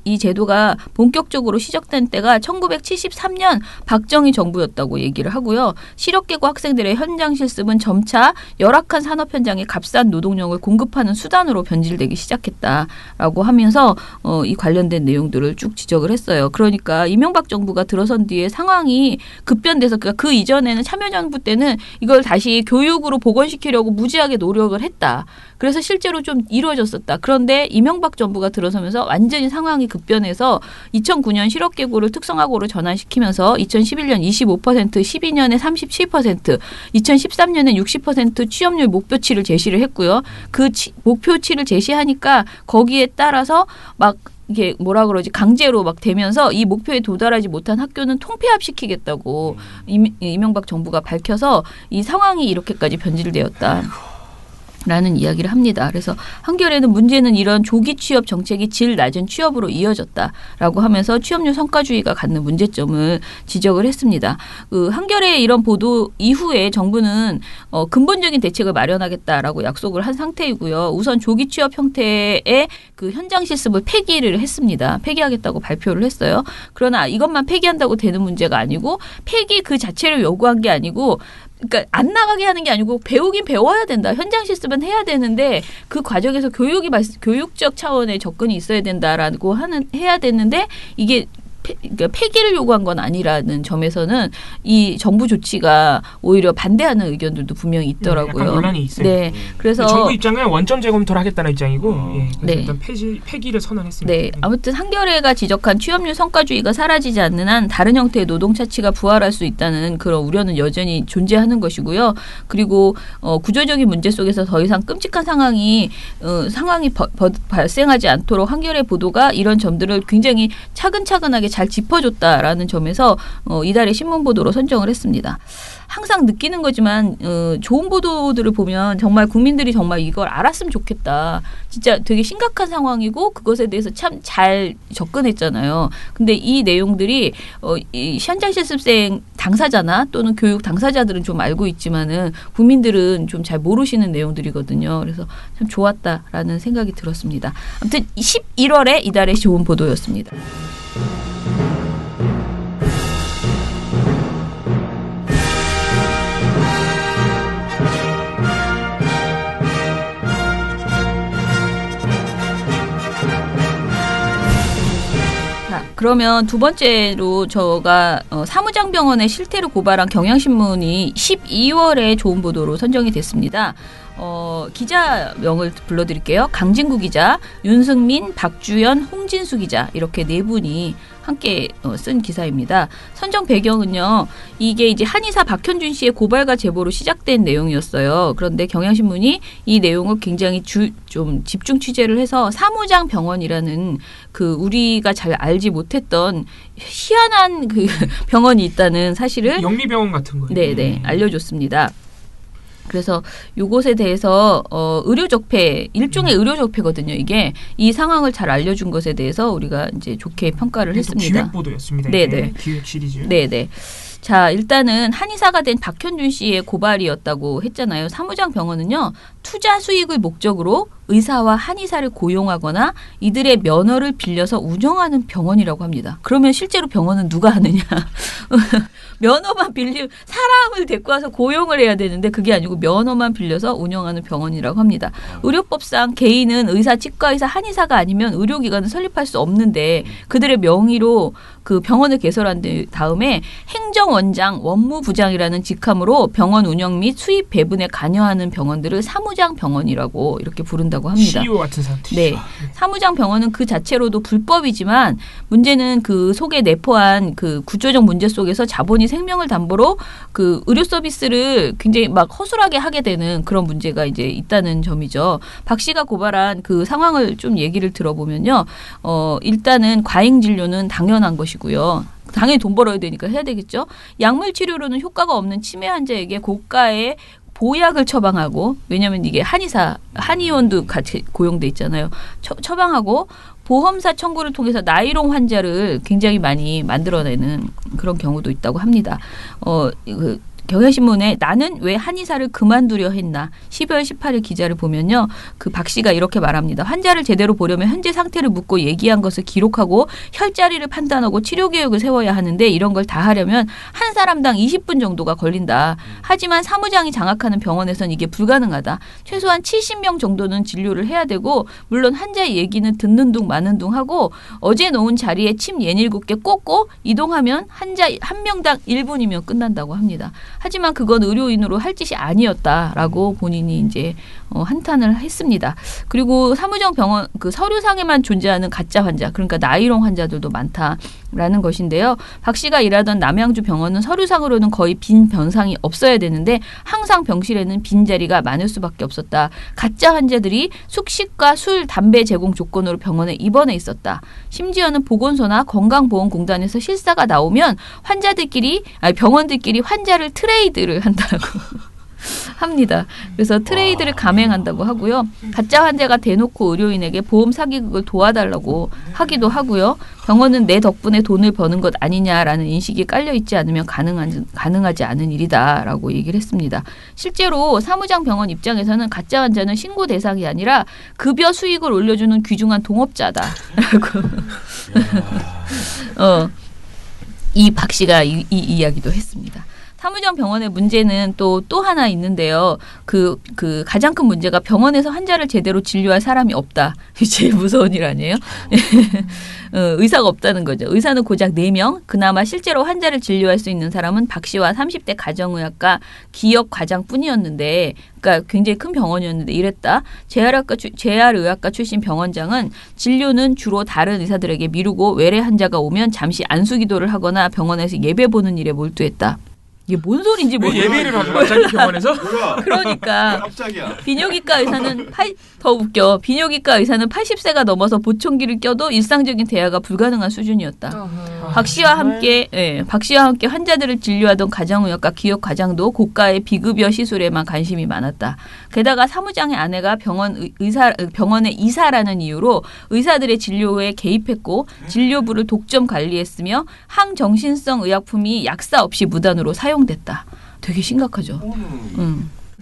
이 제도가 본격적으로 시작된 때가 1973년 박정희 정부였다고 얘기를 하고요. 실업계고 학생들의 현장 실습은 점차 열악한 산업 현장에 값싼 노동력을 공급하는 수단으로 변질되기 시작했다라고 하면서 이 관련된 내용들을 쭉 지적을 했어요. 그러니까 이명박 정부가 들어선 뒤에 상황이 급변돼서 그러니까 그 이전에는 참여정부 때는 이걸 다시 교육으로 복원시키려고 무지하게 노력을 했다. 그래서 실제로 좀 이루어졌었다. 그런데 이명박 정부가 들어서면서 완전히 상황이 급변해서 2009년 실업계고를 특성화고로 전환시키면서 2011년 25%, 12년에 37%, 2013년에 60% 취업률 목표치를 제시를 했고요. 그 목표치를 제시하니까 거기에 따라서 막 이게 뭐라 그러지 강제로 막 되면서 이 목표에 도달하지 못한 학교는 통폐합시키겠다고 이명박 정부가 밝혀서 이 상황이 이렇게까지 변질되었다. 라는 이야기를 합니다. 그래서 한겨레는 문제는 이런 조기 취업 정책이 질 낮은 취업으로 이어졌다라고 하면서 취업률 성과주의가 갖는 문제점을 지적을 했습니다. 한겨레의 이런 보도 이후에 정부는 근본적인 대책을 마련하겠다라고 약속을 한 상태이고요. 우선 조기 취업 형태의 그 현장 실습을 폐기를 했습니다. 폐기하겠다고 발표를 했어요. 그러나 이것만 폐기한다고 되는 문제가 아니고 폐기 그 자체를 요구한 게 아니고 그러니까 안 나가게 하는 게 아니고 배우긴 배워야 된다. 현장 실습은 해야 되는데 그 과정에서 교육적 차원의 접근이 있어야 된다라고 해야 되는데 이게 그러니까 폐기를 요구한 건 아니라는 점에서는 이 정부 조치가 오히려 반대하는 의견들도 분명히 있더라고요. 약간 논란이 있어요. 네, 그래서 정부 입장은 원점 재검토를 하겠다는 입장이고, 네. 일단 폐기를 선언했습니다. 네, 아무튼 한겨레가 지적한 취업률 성과주의가 사라지지 않는 한 다른 형태의 노동 차치가 부활할 수 있다는 그런 우려는 여전히 존재하는 것이고요. 그리고 구조적인 문제 속에서 더 이상 끔찍한 상황이 발생하지 않도록 한겨레 보도가 이런 점들을 굉장히 차근차근하게 잘 짚어줬다라는 점에서 이달의 신문 보도로 선정을 했습니다. 항상 느끼는 거지만 좋은 보도들을 보면 정말 국민들이 정말 이걸 알았으면 좋겠다. 진짜 되게 심각한 상황이고 그것에 대해서 참 잘 접근했잖아요. 근데 이 내용들이 이 현장 실습생 당사자나 또는 교육 당사자들은 좀 알고 있지만은 국민들은 좀 잘 모르시는 내용들이거든요. 그래서 참 좋았다라는 생각이 들었습니다. 아무튼 11월에 이달의 좋은 보도였습니다. 그러면 두 번째로 저가 사무장병원의 실태를 고발한 경향신문이 12월에 좋은 보도로 선정이 됐습니다. 기자명을 불러드릴게요. 강진구 기자, 윤승민, 박주연, 홍진수 기자 이렇게 네 분이 함께 쓴 기사입니다. 선정 배경은요. 이게 이제 한의사 박현준 씨의 고발과 제보로 시작된 내용이었어요. 그런데 경향신문이 이 내용을 굉장히 좀 집중 취재를 해서 사무장 병원이라는 그 우리가 잘 알지 못했던 희한한 그 병원이 있다는 사실을 영리병원 같은 거예요. 네네 알려줬습니다. 그래서 이곳에 대해서 의료적폐 일종의 의료적폐거든요. 이게 이 상황을 잘 알려준 것에 대해서 우리가 이제 좋게 평가를 했습니다. 기획 보도였습니다. 네네 기획 시리즈. 네네. 자 일단은 한의사가 된 박현준 씨의 고발이었다고 했잖아요. 사무장 병원은요 투자 수익을 목적으로 의사와 한의사를 고용하거나 이들의 면허를 빌려서 운영하는 병원이라고 합니다. 그러면 실제로 병원은 누가 하느냐? 면허만 빌리 사람을 데리고 와서 고용을 해야 되는데 그게 아니고 면허만 빌려서 운영하는 병원이라고 합니다. 의료법상 개인은 의사, 치과의사, 한의사가 아니면 의료기관을 설립할 수 없는데 그들의 명의로 그 병원을 개설한 다음에 행정원장, 원무부장이라는 직함으로 병원 운영 및 수입 배분에 관여하는 병원들을 사무장 병원이라고 이렇게 부른다고 합니다. CEO 같은 사람들. 네, 사무장 병원은 그 자체로도 불법이지만 문제는 그 속에 내포한 그 구조적 문제 속에서 자본이 생명을 담보로 그 의료 서비스를 굉장히 막 허술하게 하게 되는 그런 문제가 이제 있다는 점이죠. 박 씨가 고발한 그 상황을 좀 얘기를 들어보면요, 일단은 과잉 진료는 당연한 것이고요. 당연히 돈 벌어야 되니까 해야 되겠죠. 약물 치료로는 효과가 없는 치매 환자에게 고가의 보약을 처방하고, 왜냐하면 이게 한의원도 같이 고용돼 있잖아요. 처방하고 보험사 청구를 통해서 나이롱 환자를 굉장히 많이 만들어내는 그런 경우도 있다고 합니다. 경향신문에 나는 왜 한의사를 그만두려 했나 12월 18일 기자를 보면요. 그 박 씨가 이렇게 말합니다. 환자를 제대로 보려면 현재 상태를 묻고 얘기한 것을 기록하고 혈자리를 판단하고 치료 계획을 세워야 하는데 이런 걸 다 하려면 한 사람당 20분 정도가 걸린다. 하지만 사무장이 장악하는 병원에선 이게 불가능하다. 최소한 70명 정도는 진료를 해야 되고 물론 환자의 얘기는 듣는 둥 마는 둥 하고 어제 놓은 자리에 침 67개 꽂고 이동하면 환자 한 명당 1분이면 끝난다고 합니다. 하지만 그건 의료인으로 할 짓이 아니었다라고 본인이 이제 한탄을 했습니다. 그리고 사무장 병원 그 서류상에만 존재하는 가짜 환자, 그러니까 나이롱 환자들도 많다라는 것인데요. 박 씨가 일하던 남양주 병원은 서류상으로는 거의 빈 병상이 없어야 되는데 항상 병실에는 빈 자리가 많을 수밖에 없었다. 가짜 환자들이 숙식과 술, 담배 제공 조건으로 병원에 입원해 있었다. 심지어는 보건소나 건강보험공단에서 실사가 나오면 병원들끼리 환자를 트레이드를 한다고 합니다. 그래서 트레이드를 감행한다고 하고요. 가짜 환자가 대놓고 의료인에게 보험 사기극을 도와달라고 하기도 하고요. 병원은 내 덕분에 돈을 버는 것 아니냐라는 인식이 깔려있지 않으면 가능하지 않은 일이다라고 얘기를 했습니다. 실제로 사무장 병원 입장에서는 가짜 환자는 신고 대상이 아니라 급여 수익을 올려주는 귀중한 동업자다라고 이 박 씨가 이 이야기도 했습니다. 사무장 병원의 문제는 또 하나 있는데요. 그 가장 큰 문제가 병원에서 환자를 제대로 진료할 사람이 없다. 제일 무서운 일 아니에요? 의사가 없다는 거죠. 의사는 고작 4명. 그나마 실제로 환자를 진료할 수 있는 사람은 박 씨와 30대 가정의학과 기역 과장뿐이었는데, 그러니까 굉장히 큰 병원이었는데 이랬다. 재활의학과 출신 병원장은 진료는 주로 다른 의사들에게 미루고 외래 환자가 오면 잠시 안수기도를 하거나 병원에서 예배 보는 일에 몰두했다. 이게 뭔 소리인지 모르겠어요. 예배를 하는 거야, 자기 병원에서? 그러니까 깜짝이야. 비뇨기과 의사는 더 웃겨. 비뇨기과 의사는 80세가 넘어서 보청기를 껴도 일상적인 대화가 불가능한 수준이었다. 박 씨와 함께 환자들을 진료하던 가정의학과 기역 과장도 고가의 비급여 시술에만 관심이 많았다. 게다가 사무장의 아내가 병원의 이사라는 이유로 의사들의 진료에 개입했고 진료부를 독점 관리했으며 항정신성 의약품이 약사 없이 무단으로 사용됐다. 되게 심각하죠.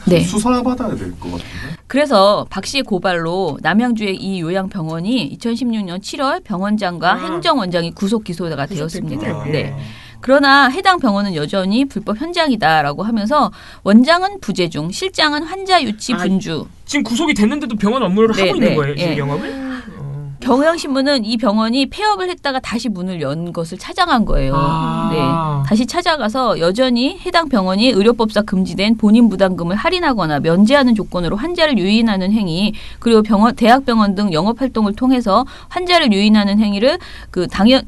네. 수사받아야 될 것 같은데. 그래서 박 씨의 고발로 남양주의 이 요양병원이 2016년 7월 병원장과 행정원장이 구속 기소가 되었습니다. 네. 그러나 해당 병원은 여전히 불법 현장이다라고 하면서 원장은 부재 중, 실장은 환자 유치 분주. 지금 구속이 됐는데도 병원 업무를 하고 있는 거예요, 지금 영업을? 경향신문은 이 병원이 폐업을 했다가 다시 문을 연 것을 찾아간 거예요. 네, 다시 찾아가서 여전히 해당 병원이 의료법상 금지된 본인 부담금을 할인하거나 면제하는 조건으로 환자를 유인하는 행위, 그리고 대학병원 등 영업활동을 통해서 환자를 유인하는 행위를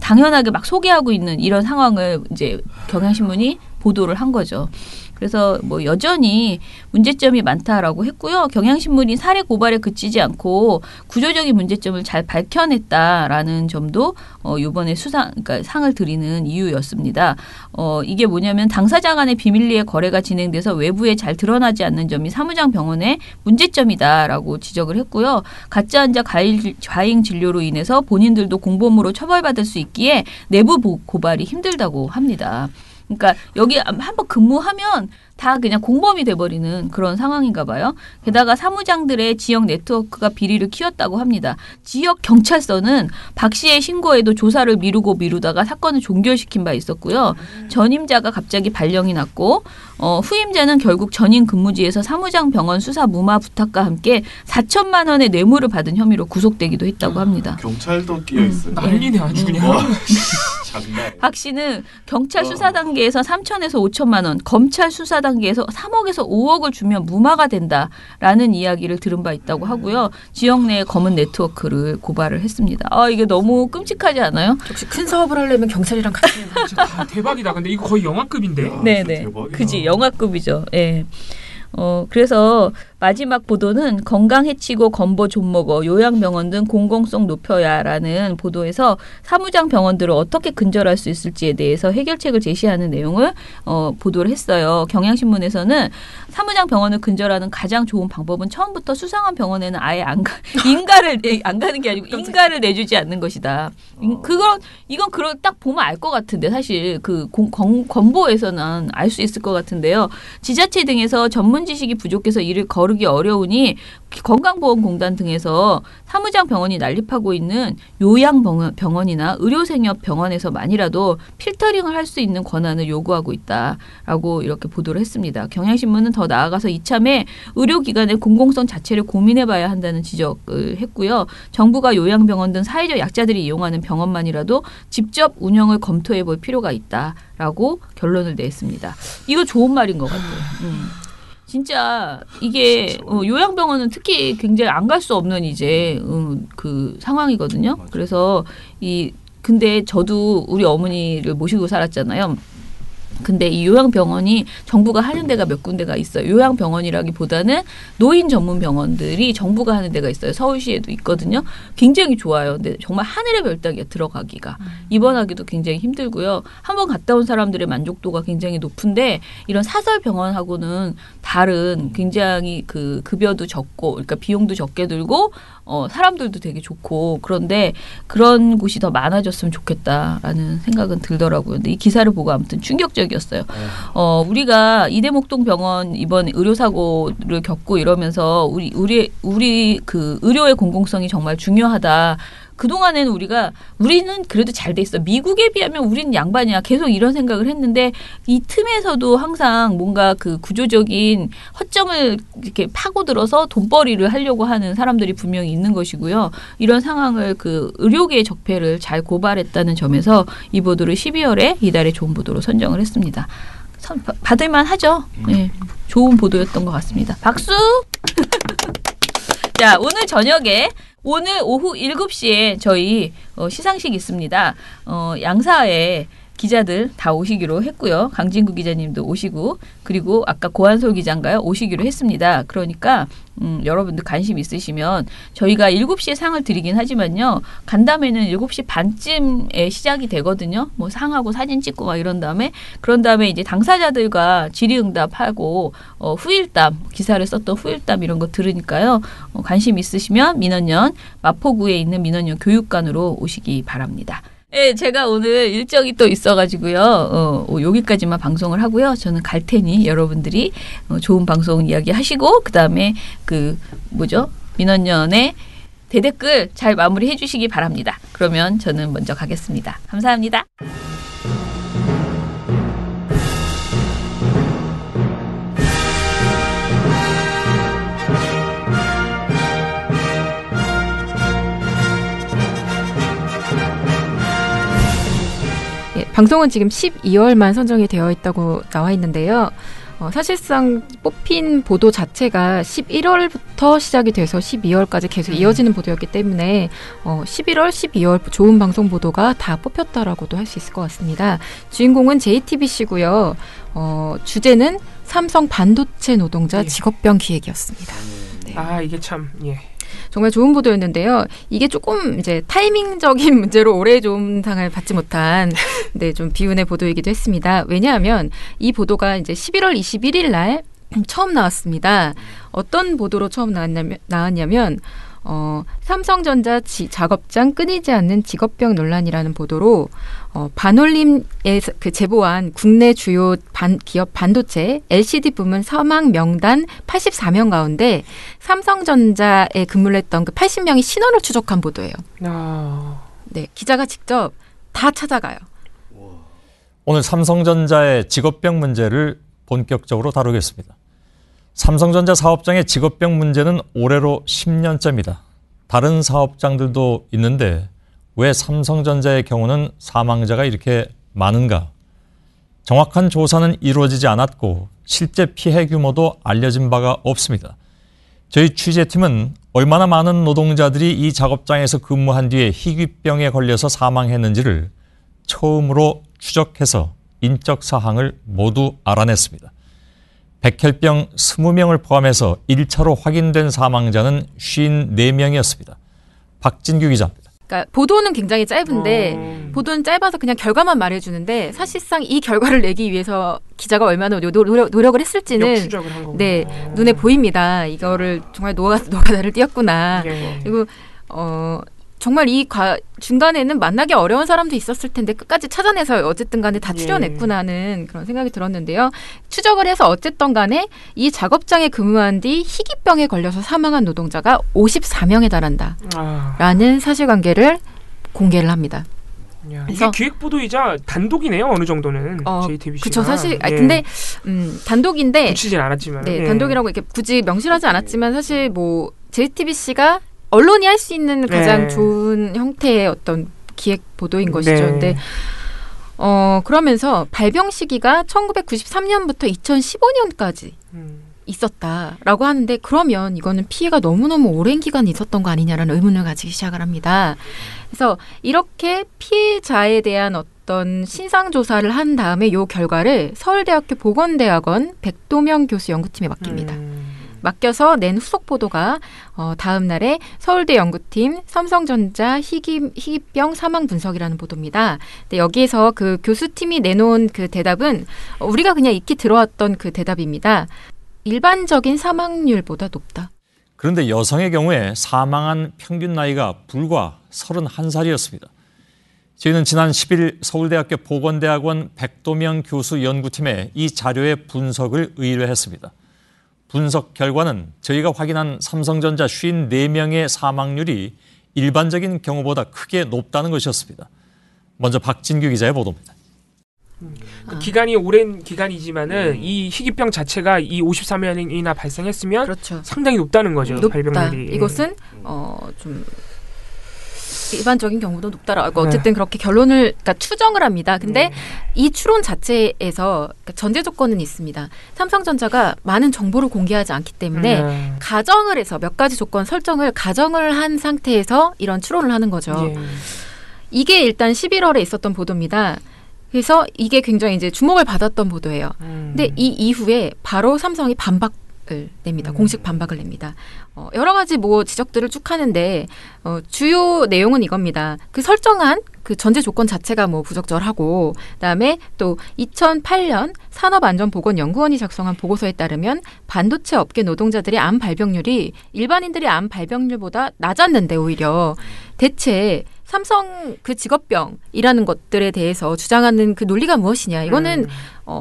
당연하게 막 소개하고 있는 이런 상황을 이제 경향신문이 보도를 한 거죠. 그래서 뭐 여전히 문제점이 많다라고 했고요. 경향신문이 사례 고발에 그치지 않고 구조적인 문제점을 잘 밝혀냈다라는 점도 이번에 그러니까 상을 드리는 이유였습니다. 이게 뭐냐면 당사자 간의 비밀리에 거래가 진행돼서 외부에 잘 드러나지 않는 점이 사무장 병원의 문제점이다라고 지적을 했고요. 가짜 환자 과잉 진료로 인해서 본인들도 공범으로 처벌받을 수 있기에 내부 고발이 힘들다고 합니다. 그러니까 여기 한번 근무하면 다 그냥 공범이 돼버리는 그런 상황인가 봐요. 게다가 사무장들의 지역 네트워크가 비리를 키웠다고 합니다. 지역 경찰서는 박 씨의 신고에도 조사를 미루다가 사건을 종결시킨 바 있었고요. 전임자가 갑자기 발령이 났고 후임자는 결국 전임 근무지에서 사무장 병원 수사 무마 부탁과 함께 4천만 원의 뇌물을 받은 혐의로 구속되기도 했다고 합니다. 경찰도 끼어 있어요. 난리네 아주 그냥. 박 씨는 경찰 수사 단계에서 3천에서 5천만 원, 검찰 수사 단계에서 3억에서 5억을 주면 무마가 된다라는 이야기를 들은 바 있다고 하고요. 지역 내의 검은 네트워크를 고발을 했습니다. 이게 너무 끔찍하지 않아요? 역시 큰 사업을 하려면 경찰이랑 같이 해야 진짜 대박이다. 근데 이거 거의 영화급인데? 네네. 그지, 영화급이죠. 예. 그래서 마지막 보도는 건강 해치고 건보 좀먹어 요양병원 등 공공성 높여야라는 보도에서 사무장 병원들을 어떻게 근절할 수 있을지에 대해서 해결책을 제시하는 내용을 보도를 했어요. 경향신문에서는 사무장 병원을 근절하는 가장 좋은 방법은 처음부터 수상한 병원에는 아예 안 가는 게 아니고 인가를 내주지 않는 것이다. 이건 딱 보면 알 것 같은데 사실 그 건보에서는 알 수 있을 것 같은데요. 지자체 등에서 전문 지식이 부족해서 이를 거르기 어려우니 건강보험공단 등에서 사무장 병원이 난립하고 있는 요양병원이나 의료생협병원에서만이라도 필터링을 할 수 있는 권한을 요구하고 있다라고 이렇게 보도를 했습니다. 경향신문은 더 나아가서 이참에 의료기관의 공공성 자체를 고민해봐야 한다는 지적을 했고요. 정부가 요양병원 등 사회적 약자들이 이용하는 병원만이라도 직접 운영을 검토해볼 필요가 있다라고 결론을 냈습니다. 이거 좋은 말인 것 같아요. 진짜 이게 요양병원은 특히 굉장히 안 갈 수 없는 이제 그 상황이거든요. 그래서 근데 저도 우리 어머니를 모시고 살았잖아요. 근데 이 요양병원이 정부가 하는 데가 몇 군데가 있어요. 요양병원이라기보다는 노인 전문 병원들이 정부가 하는 데가 있어요. 서울시에도 있거든요. 굉장히 좋아요. 근데 정말 하늘의 별따기야 들어가기가. 입원하기도 굉장히 힘들고요. 한번 갔다 온 사람들의 만족도가 굉장히 높은데 이런 사설 병원하고는 다른 굉장히 그 급여도 적고 그러니까 비용도 적게 들고 사람들도 되게 좋고 그런데 그런 곳이 더 많아졌으면 좋겠다라는 생각은 들더라고요. 근데 이 기사를 보고 아무튼 충격적이었어요. 우리가 이대목동 병원 이번 의료사고를 겪고 이러면서 우리 그 의료의 공공성이 정말 중요하다. 그동안에는 우리는 그래도 잘 돼 있어. 미국에 비하면 우리는 양반이야. 계속 이런 생각을 했는데 이 틈에서도 항상 뭔가 그 구조적인 허점을 이렇게 파고들어서 돈벌이를 하려고 하는 사람들이 분명히 있는 것이고요. 이런 상황을 그 의료계의 적폐를 잘 고발했다는 점에서 이 보도를 12월에 이달의 좋은 보도로 선정을 했습니다. 받을만 하죠. 네, 좋은 보도였던 것 같습니다. 박수! 자, 오늘 오후 7시에 저희 시상식 있습니다. 양사에 기자들 다 오시기로 했고요. 강진구 기자님도 오시고 그리고 아까 고한솔 기자인가요? 오시기로 했습니다. 그러니까 여러분들 관심 있으시면 저희가 7시에 상을 드리긴 하지만요. 간담회는 7시 반쯤에 시작이 되거든요. 뭐 상하고 사진 찍고 막 이런 다음에 그런 다음에 이제 당사자들과 질의응답하고 후일담 기사를 썼던 후일담 이런 거 들으니까요. 관심 있으시면 민원연 마포구에 있는 민원연 교육관으로 오시기 바랍니다. 네, 제가 오늘 일정이 또 있어가지고요. 여기까지만 방송을 하고요. 저는 갈 테니 여러분들이 좋은 방송 이야기하시고 그 다음에 민원연의 대댓글 잘 마무리해 주시기 바랍니다. 그러면 저는 먼저 가겠습니다. 감사합니다. 방송은 지금 12월만 선정이 되어 있다고 나와 있는데요. 사실상 뽑힌 보도 자체가 11월부터 시작이 돼서 12월까지 계속 이어지는 보도였기 때문에 11월, 12월 좋은 방송 보도가 다 뽑혔다라고도 할 수 있을 것 같습니다. 주인공은 JTBC고요. 주제는 삼성 반도체 노동자 직업병 기획이었습니다. 네. 이게 참 정말 좋은 보도였는데요. 이게 조금 이제 타이밍적인 문제로 올해 좋은 상을 받지 못한 좀 비운의 보도이기도 했습니다. 왜냐하면 이 보도가 이제 11월 21일 날 처음 나왔습니다. 어떤 보도로 처음 나왔냐면 삼성전자 작업장 끊이지 않는 직업병 논란이라는 보도로 반올림에서 제보한 국내 주요 기업 반도체 LCD 부문 사망 명단 84명 가운데 삼성전자에 근무를 했던 그 80명이 신원을 추적한 보도예요. 네, 기자가 직접 다 찾아가요. 오늘 삼성전자의 직업병 문제를 본격적으로 다루겠습니다. 삼성전자 사업장의 직업병 문제는 올해로 10년째입니다. 다른 사업장들도 있는데 왜 삼성전자의 경우는 사망자가 이렇게 많은가? 정확한 조사는 이루어지지 않았고 실제 피해 규모도 알려진 바가 없습니다. 저희 취재팀은 얼마나 많은 노동자들이 이 작업장에서 근무한 뒤에 희귀병에 걸려서 사망했는지를 처음으로 추적해서 인적 사항을 모두 알아냈습니다. 백혈병 20명을 포함해서 1차로 확인된 사망자는 54명이었습니다. 박진규 기자입니다. 그러니까 보도는 굉장히 짧은데 보도는 짧아서 그냥 결과만 말해주는데 사실상 이 결과를 내기 위해서 기자가 얼마나 노력을 했을지는 역추적을 한 거군요. 눈에 보입니다. 이거를 정말 노가다를 띄었구나. 그리고 정말 이 중간에는 만나기 어려운 사람도 있었을 텐데 끝까지 찾아내서 어쨌든 간에 다 추려냈구나 하는 그런 생각이 들었는데요. 추적을 해서 어쨌든 간에 이 작업장에 근무한 뒤 희귀병에 걸려서 사망한 노동자가 54명에 달한다. 라는 사실관계를 공개를 합니다. 이게 기획보도이자 단독이네요. 어느 정도는 JTBC가. 그렇죠. 사실 근데 단독인데 붙이진 않았지만 단독이라고 이렇게 굳이 명시하지 않았지만 사실 뭐 JTBC가 언론이 할 수 있는 가장 좋은 형태의 어떤 기획 보도인 것이죠. 근데 그러면서 발병 시기가 1993년부터 2015년까지 있었다라고 하는데 그러면 이거는 피해가 너무너무 오랜 기간 있었던 거 아니냐라는 의문을 가지기 시작을 합니다. 그래서 이렇게 피해자에 대한 어떤 신상조사를 한 다음에 이 결과를 서울대학교 보건대학원 백도명 교수 연구팀에 맡깁니다. 맡겨서 낸 후속 보도가 다음 날에 서울대 연구팀 삼성전자 희귀병 사망 분석이라는 보도입니다. 근데 여기에서 그 교수팀이 내놓은 그 대답은 우리가 그냥 익히 들어왔던 그 대답입니다. 일반적인 사망률보다 높다. 그런데 여성의 경우에 사망한 평균 나이가 불과 31살이었습니다. 저희는 지난 10일 서울대학교 보건대학원 백도명 교수 연구팀에 이 자료의 분석을 의뢰했습니다. 분석 결과는 저희가 확인한 삼성전자 54명의 사망률이 일반적인 경우보다 크게 높다는 것이었습니다. 먼저 박진규 기자의 보도입니다. 기간이 오랜 기간이지만은 이 희귀병 자체가 이 54명이나 발생했으면 상당히 높다는 거죠. 발병률이. 이것은 좀 일반적인 경우도 높다라고 어쨌든 그렇게 결론을 추정을 합니다. 근데 이 추론 자체에서 전제 조건은 있습니다. 삼성전자가 많은 정보를 공개하지 않기 때문에 가정을 해서 몇 가지 조건 설정을 가정을 한 상태에서 이런 추론을 하는 거죠. 이게 일단 11월에 있었던 보도입니다. 그래서 이게 굉장히 이제 주목을 받았던 보도예요. 근데 이 이후에 바로 삼성이 반박을 냅니다. 공식 반박을 냅니다. 여러 가지 뭐 지적들을 쭉 하는데 주요 내용은 이겁니다. 그 설정한 그 전제 조건 자체가 뭐 부적절하고 그다음에 또 2008년 산업안전보건연구원이 작성한 보고서에 따르면 반도체 업계 노동자들의 암 발병률이 일반인들의 암 발병률보다 낮았는데 오히려 대체 삼성 그 직업병이라는 것들에 대해서 주장하는 그 논리가 무엇이냐. 이거는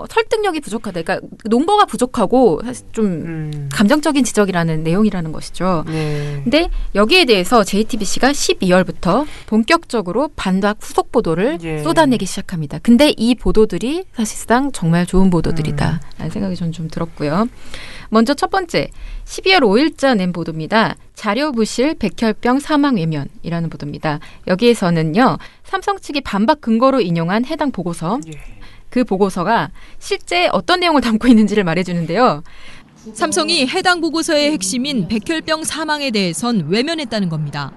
설득력이 부족하다. 그러니까 논거가 부족하고 사실 좀 감정적인 지적이라는 내용이라는 것이죠. 근데 여기에 대해서 JTBC가 12월부터 본격적으로 반박 후속 보도를 쏟아내기 시작합니다. 근데 이 보도들이 사실상 정말 좋은 보도들이다. 라는 생각이 저는 좀 들었고요. 먼저 첫 번째, 12월 5일자 낸 보도입니다. 자료 부실 백혈병 사망 외면이라는 보도입니다. 여기에서는요, 삼성 측이 반박 근거로 인용한 해당 보고서. 그 보고서가 실제 어떤 내용을 담고 있는지를 말해주는데요. 삼성이 해당 보고서의 핵심인 백혈병 사망에 대해선 외면했다는 겁니다.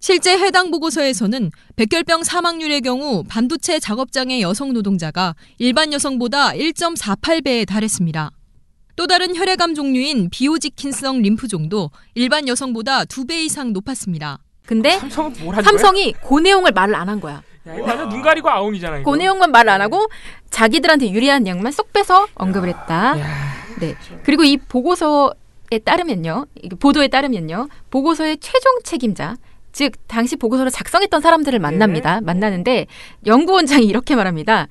실제 해당 보고서에서는 백혈병 사망률의 경우 반도체 작업장의 여성 노동자가 일반 여성보다 1.48배에 달했습니다. 또 다른 혈액암 종류인 비호지킨성 림프종도 일반 여성보다 2배 이상 높았습니다. 근데 삼성이 그 내용을 말을 안 한 거야. 완전 눈 가리고 아웅이잖아. 그 내용만 말 안 하고 자기들한테 유리한 내용만 쏙 빼서 언급을 했다. 네. 그리고 이 보고서에 따르면요. 보도에 따르면요. 보고서의 최종 책임자, 즉 당시 보고서를 작성했던 사람들을 만납니다. 만나는데 연구원장이 이렇게 말합니다.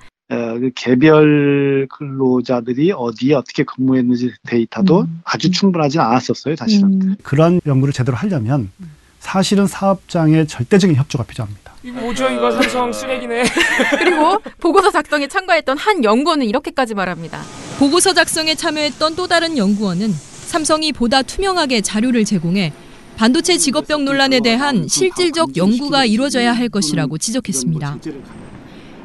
개별 근로자들이 어디에 어떻게 근무했는지 데이터도 아주 충분하지 않았었어요. 사실은. 그런 연구를 제대로 하려면 사실은 사업장의 절대적인 협조가 필요합니다. 이거 뭐죠? 이거 삼성 쓰레기네. 그리고 보고서 작성에 참가했던 한 연구원은 이렇게까지 말합니다. 보고서 작성에 참여했던 또 다른 연구원은 삼성이 보다 투명하게 자료를 제공해 반도체 직업병 논란에 대한 실질적 연구가 이루어져야 할 것이라고 지적했습니다.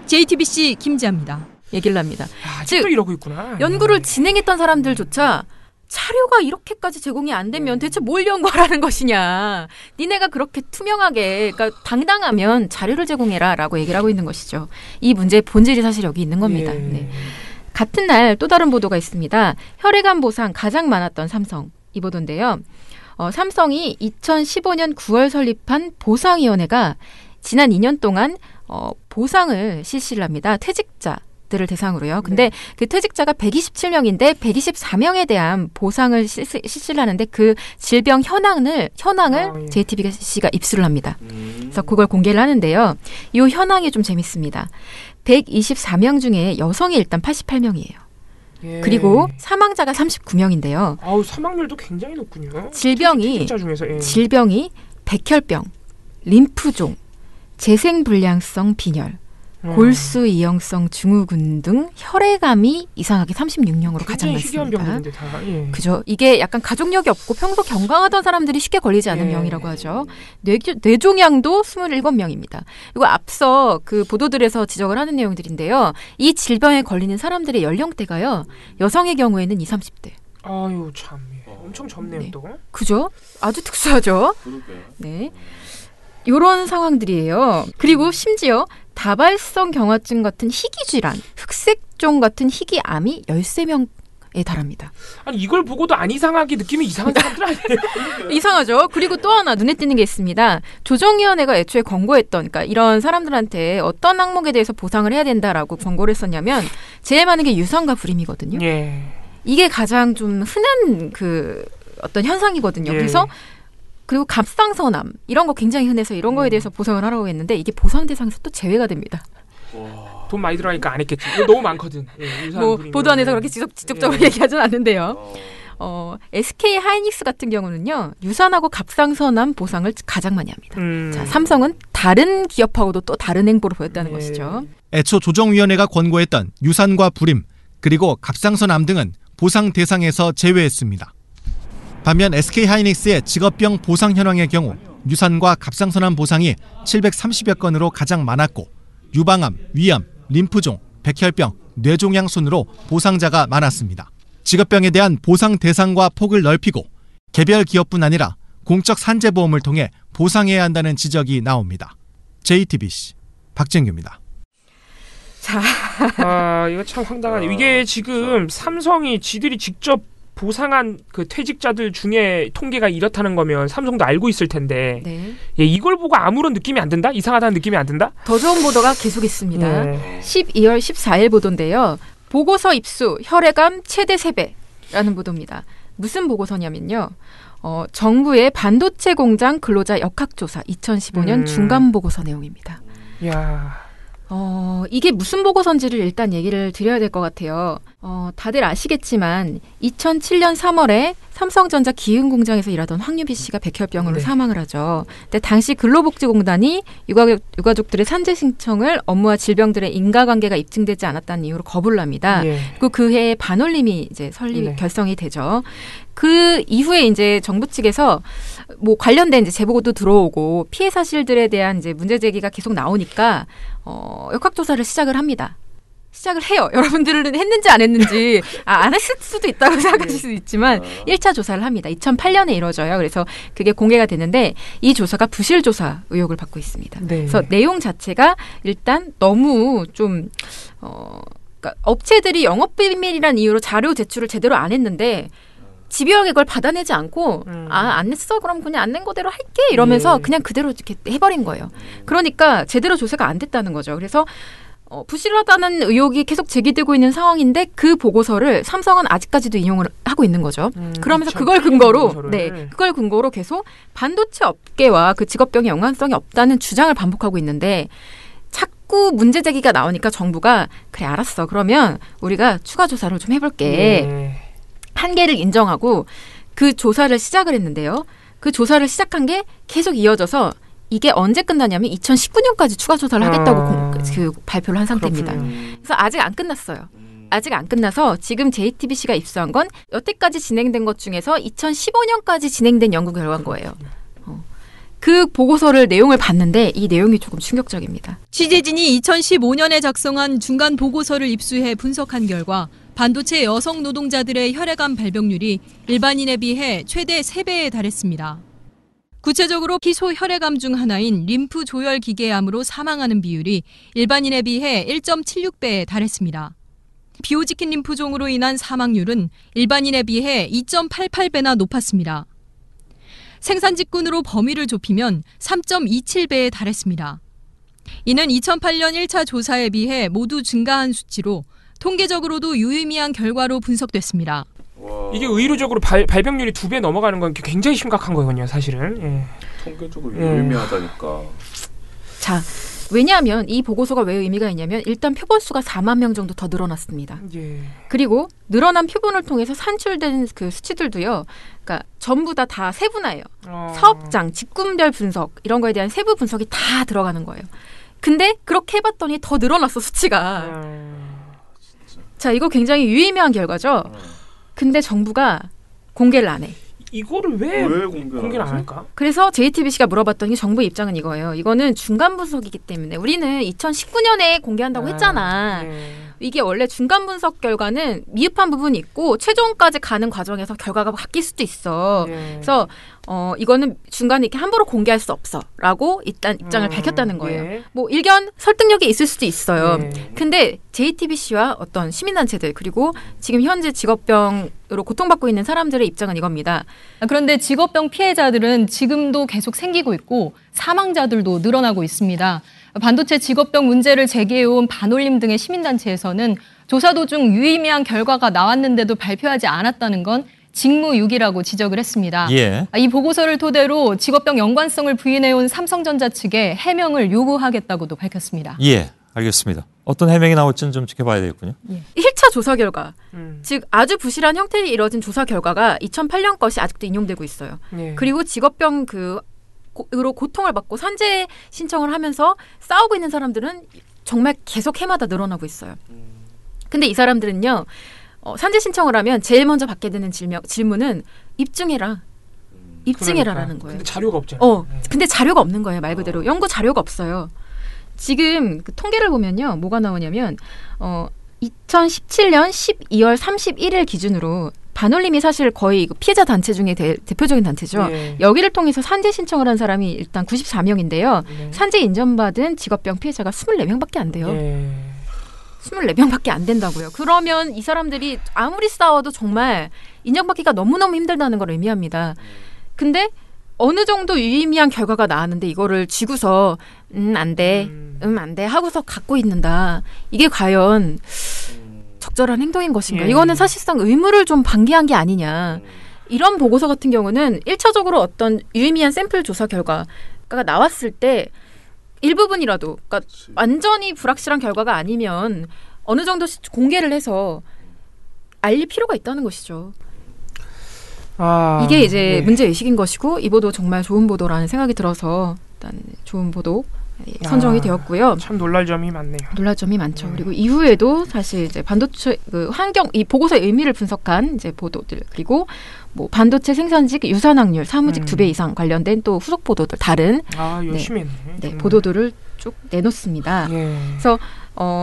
JTBC 김지아입니다. 얘기를 합니다. 즉 이러고 있구나. 연구를 진행했던 사람들조차 자료가 이렇게까지 제공이 안 되면 대체 뭘 연구하라는 것이냐. 니네가 그렇게 투명하게, 그러니까 당당하면 자료를 제공해라라고 얘기를 하고 있는 것이죠. 이 문제의 본질이 사실 여기 있는 겁니다. 네. 같은 날 또 다른 보도가 있습니다. 혈액암 보상 가장 많았던 삼성, 이 보도인데요. 삼성이 2015년 9월 설립한 보상위원회가 지난 2년 동안 보상을 실시를 합니다. 퇴직자들을 대상으로요. 근데 그 퇴직자가 127명인데 124명에 대한 보상을 실시를 하는데 그 질병 현황을 JTBC가 입수를 합니다. 그래서 그걸 공개를 하는데요. 이 현황이 좀 재밌습니다. 124명 중에 여성이 일단 88명이에요. 그리고 사망자가 39명인데요. 사망률도 굉장히 높군요. 질병이 백혈병, 림프종, 재생불량성 빈혈, 골수 이형성 증후군 등 혈액암이 이상하게 36명으로 가장 많습니다. 그죠? 이게 약간 가족력이 없고 평소 건강하던 사람들이 쉽게 걸리지 않은 병이라고 하죠. 뇌종양도 27명입니다. 그리고 앞서 그 보도들에서 지적을 하는 내용들인데요. 이 질병에 걸리는 사람들의 연령대가요. 여성의 경우에는 20, 30대. 아유 참, 엄청 젊네요 또. 그죠? 아주 특수하죠. 네. 이런 상황들이에요. 그리고 심지어 다발성 경화증 같은 희귀질환, 흑색종 같은 희귀암이 13명에 달합니다. 아니 이걸 보고도 안 이상하게 느낌이 이상한 사람들 아니에요? 이상하죠. 그리고 또 하나 눈에 띄는 게 있습니다. 조정위원회가 애초에 권고했던, 그러니까 이런 사람들한테 어떤 항목에 대해서 보상을 해야 된다라고 권고를 했었냐면 제일 많은 게 유산과 불임이거든요. 이게 가장 좀 흔한 그 어떤 현상이거든요. 그래서 그리고 갑상선암 이런 거 굉장히 흔해서 이런 거에 대해서 보상을 하라고 했는데 이게 보상 대상에서 또 제외가 됩니다. 돈 많이 들어가니까 안 했겠지. 이거 너무 많거든. 뭐 보도 안에서 그렇게 직접적으로 얘기하지는 않는데요. SK 하이닉스 같은 경우는요. 유산하고 갑상선암 보상을 가장 많이 합니다. 자, 삼성은 다른 기업하고도 또 다른 행보를 보였다는 것이죠. 애초 조정위원회가 권고했던 유산과 불임 그리고 갑상선암 등은 보상 대상에서 제외했습니다. 반면 SK하이닉스의 직업병 보상 현황의 경우 유산과 갑상선암 보상이 730여 건으로 가장 많았고 유방암, 위암, 림프종, 백혈병, 뇌종양 순으로 보상자가 많았습니다. 직업병에 대한 보상 대상과 폭을 넓히고 개별 기업뿐 아니라 공적 산재보험을 통해 보상해야 한다는 지적이 나옵니다. JTBC 박진규입니다. 자, 이거 참 황당하네. 이게 지금 삼성이 지들이 직접 보상한 그 퇴직자들 중에 통계가 이렇다는 거면 삼성도 알고 있을 텐데 이걸 보고 아무런 느낌이 안 든다? 이상하다는 느낌이 안 든다? 더 좋은 보도가 계속 있습니다. 12월 14일 보도인데요. 보고서 입수 혈액암 최대 3배라는 보도입니다. 무슨 보고서냐면요. 정부의 반도체 공장 근로자 역학조사 2015년 중간 보고서 내용입니다. 이게 무슨 보고서인지를 일단 얘기를 드려야 될 것 같아요. 다들 아시겠지만 2007년 3월에 삼성전자 기흥 공장에서 일하던 황유비 씨가 백혈병으로 사망을 하죠. 근데 당시 근로복지공단이 유가족들의 산재 신청을 업무와 질병들의 인과관계가 입증되지 않았다는 이유로 거부를 합니다. 그리고 그 해에 반올림이 이제 결성이 되죠. 그 이후에 이제 정부 측에서 뭐 관련된 이제 제보도 들어오고 피해 사실들에 대한 이제 문제 제기가 계속 나오니까 역학조사를 시작을 합니다. 시작을 해요. 여러분들은 했는지 안 했는지 안 했을 수도 있다고 생각하실 수도 있지만 1차 조사를 합니다. 2008년에 이루어져요. 그래서 그게 공개가 되는데 이 조사가 부실 조사 의혹을 받고 있습니다. 네. 그래서 내용 자체가 일단 너무 좀 그러니까 업체들이 영업비밀이라는 이유로 자료 제출을 제대로 안 했는데 집요하게 그걸 받아내지 않고 안 냈어? 그럼 그냥 안 낸 거대로 할게 이러면서 그냥 그대로 이렇게 해버린 거예요. 그러니까 제대로 조사가 안 됐다는 거죠. 그래서 부실하다는 의혹이 계속 제기되고 있는 상황인데 그 보고서를 삼성은 아직까지도 인용을 하고 있는 거죠. 그러면서 그걸 근거로 계속 반도체 업계와 그 직업병의 연관성이 없다는 주장을 반복하고 있는데 자꾸 문제 제기가 나오니까 정부가 그래 알았어. 그러면 우리가 추가 조사를 좀 해볼게. 한계를 인정하고 그 조사를 시작을 했는데요. 그 조사를 시작한 게 계속 이어져서 이게 언제 끝나냐면 2019년까지 추가 조사를 하겠다고 발표를 한 상태입니다. 그래서 아직 안 끝났어요. 아직 안 끝나서 지금 JTBC가 입수한 건 여태까지 진행된 것 중에서 2015년까지 진행된 연구 결과인 거예요. 그 보고서를 내용을 봤는데 이 내용이 조금 충격적입니다. 취재진이 2015년에 작성한 중간 보고서를 입수해 분석한 결과 반도체 여성 노동자들의 혈액암 발병률이 일반인에 비해 최대 3배에 달했습니다. 구체적으로 희소 혈액암 중 하나인 림프 조혈 기계암으로 사망하는 비율이 일반인에 비해 1.76배에 달했습니다. 비호지킨 림프종으로 인한 사망률은 일반인에 비해 2.88배나 높았습니다. 생산 직군으로 범위를 좁히면 3.27배에 달했습니다. 이는 2008년 1차 조사에 비해 모두 증가한 수치로 통계적으로도 유의미한 결과로 분석됐습니다. 이게 의료적으로 발병률이 2배 넘어가는 건 굉장히 심각한 거거든요, 사실은. 통계적으로 유의미하다니까. 자, 왜냐하면 이 보고서가 왜 의미가 있냐면 일단 표본 수가 4만 명 정도 더 늘어났습니다. 그리고 늘어난 표본을 통해서 산출된 그 수치들도요. 그러니까 전부 다 세분화예요. 사업장, 직군별 분석 이런 거에 대한 세부 분석이 다 들어가는 거예요. 근데 그렇게 해봤더니 더 늘어났어, 수치가. 자, 이거 굉장히 유의미한 결과죠. 근데 정부가 공개를 안 해. 이거를 왜 공개를 안 할까? 그래서 JTBC가 물어봤더니 정부 입장은 이거예요. 이거는 중간 분석이기 때문에 우리는 2019년에 공개한다고 했잖아. 이게 원래 중간 분석 결과는 미흡한 부분이 있고 최종까지 가는 과정에서 결과가 바뀔 수도 있어. 그래서 이거는 중간에 이렇게 함부로 공개할 수 없어라고 일단 입장을 밝혔다는 거예요. 뭐 일견 설득력이 있을 수도 있어요. 근데 JTBC와 어떤 시민단체들 그리고 지금 현재 직업병으로 고통받고 있는 사람들의 입장은 이겁니다. 그런데 직업병 피해자들은 지금도 계속 생기고 있고 사망자들도 늘어나고 있습니다. 반도체 직업병 문제를 제기해온 반올림 등의 시민단체에서는 조사 도중 유의미한 결과가 나왔는데도 발표하지 않았다는 건 직무유기라고 지적을 했습니다. 이 보고서를 토대로 직업병 연관성을 부인해온 삼성전자 측에 해명을 요구하겠다고도 밝혔습니다. 알겠습니다. 어떤 해명이 나올지는 좀 지켜봐야 되겠군요. 1차 조사 결과, 즉 아주 부실한 형태로 이뤄진 조사 결과가 2008년 것이 아직도 인용되고 있어요. 그리고 직업병 으로 고통을 받고 산재 신청을 하면서 싸우고 있는 사람들은 정말 계속 해마다 늘어나고 있어요. 근데 이 사람들은요. 산재 신청을 하면 제일 먼저 받게 되는 질문은 입증해라. 입증해라라는 거예요. 근데 자료가 없잖아요. 근데 자료가 없는 거예요. 말 그대로. 연구 자료가 없어요. 지금 그 통계를 보면요. 뭐가 나오냐면 2017년 12월 31일 기준으로 반올림이 사실 거의 피해자 단체 중에 대표적인 단체죠. 여기를 통해서 산재 신청을 한 사람이 일단 94명인데요. 산재 인정받은 직업병 피해자가 24명밖에 안 돼요. 24명밖에 안 된다고요. 그러면 이 사람들이 아무리 싸워도 정말 인정받기가 너무너무 힘들다는 걸 의미합니다. 근데 어느 정도 유의미한 결과가 나왔는데 이거를 쥐고서 안 돼, 안 돼 하고서 갖고 있는다. 이게 과연 적절한 행동인 것인가? 이거는 사실상 의무를 좀 방기한 게 아니냐. 이런 보고서 같은 경우는 1차적으로 어떤 유의미한 샘플 조사 결과가 나왔을 때 일부분이라도, 그러니까 완전히 불확실한 결과가 아니면 어느 정도 공개를 해서 알릴 필요가 있다는 것이죠. 이게 이제 문제의식인 것이고 이 보도 정말 좋은 보도라는 생각이 들어서 일단 좋은 보도 선정이 되었고요. 참 놀랄 점이 많네요. 놀랄 점이 많죠. 그리고 이후에도 사실 이제 반도체 환경 이 보고서의 의미를 분석한 이제 보도들 그리고 뭐 반도체 생산직 유산 확률 사무직 2배 이상 관련된 또 후속 보도들 다른 열심히 했네. 보도들을 쭉 내놓습니다. 그래서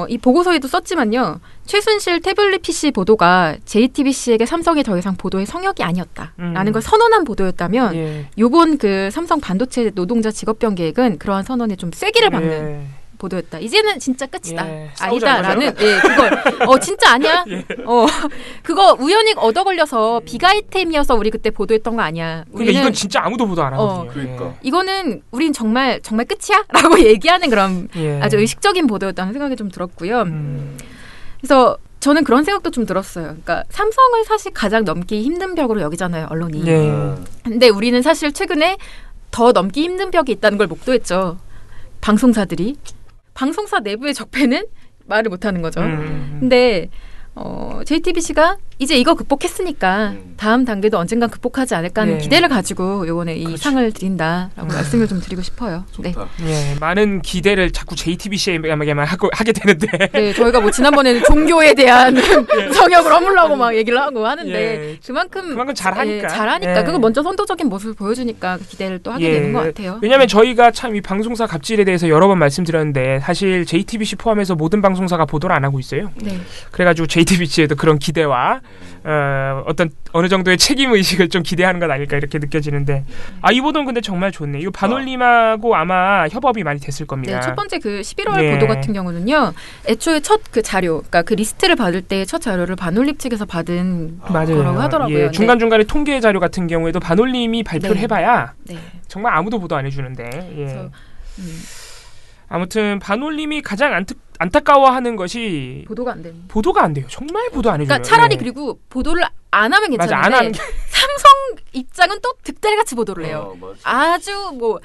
이 보고서에도 썼지만요. 최순실 태블릿 PC 보도가 JTBC에게 삼성이 더 이상 보도의 성역이 아니었다라는 걸 선언한 보도였다면 요번 그 삼성 반도체 노동자 직업병 계획은 그러한 선언에 좀 쐐기를 박는 보도였다. 이제는 진짜 끝이다. 아니다라는 그걸 진짜 아니야. 그거 우연히 얻어 걸려서 비가이템이어서 우리 그때 보도했던 거 아니야. 그러니까 이건 진짜 아무도 보도 안 하거든요. 그러니까. 이거는 우린 정말 끝이야라고 얘기하는 그런 아주 의식적인 보도였다는 생각이 좀 들었고요. 그래서 저는 그런 생각도 좀 들었어요. 그러니까 삼성을 사실 가장 넘기 힘든 벽으로 여기잖아요, 언론이. 근데 우리는 사실 최근에 더 넘기 힘든 벽이 있다는 걸 목도했죠. 방송사들이. 방송사 내부의 적폐는 말을 못하는 거죠. 근데 JTBC가 이제 이거 극복했으니까 다음 단계도 언젠간 극복하지 않을까 하는 기대를 가지고 이번에 이 상을 드린다라고 말씀을 좀 드리고 싶어요. 네. 많은 기대를 자꾸 JTBC에게만 하게 되는데. 네, 저희가 뭐 지난번에는 종교에 대한 성역을 허물라고 막 얘기를 하고 하는데 그만큼 잘하니까. 잘하니까 그거 먼저 선도적인 모습을 보여주니까 기대를 또 하게 되는 것 같아요. 왜냐하면 저희가 참 이 방송사 갑질에 대해서 여러 번 말씀드렸는데 사실 JTBC 포함해서 모든 방송사가 보도를 안 하고 있어요. 그래가지고 JTBC에도 그런 기대와 어느 정도의 책임 의식을 좀 기대하는 것 아닐까 이렇게 느껴지는데 이 보도는 근데 정말 좋네. 이거 반올림하고 아마 협업이 많이 됐을 겁니다. 네, 첫 번째 그 11월 보도 같은 경우는요. 애초에 첫 그 자료, 그러니까 그 리스트를 받을 때 첫 자료를 반올림 측에서 받은 거라고 하더라고요. 중간중간에 통계 자료 같은 경우에도 반올림이 발표를 해봐야 정말 아무도 보도 안 해주는데. 아무튼 반올림이 가장 안타까워하는 것이 보도가 안 돼요. 정말 보도 안 해줘요. 그러니까 차라리 그리고 보도를 안 하면 괜찮은데 안 하는 게... 삼성 입장은 또 득달같이 보도를 해요. 아주 뭐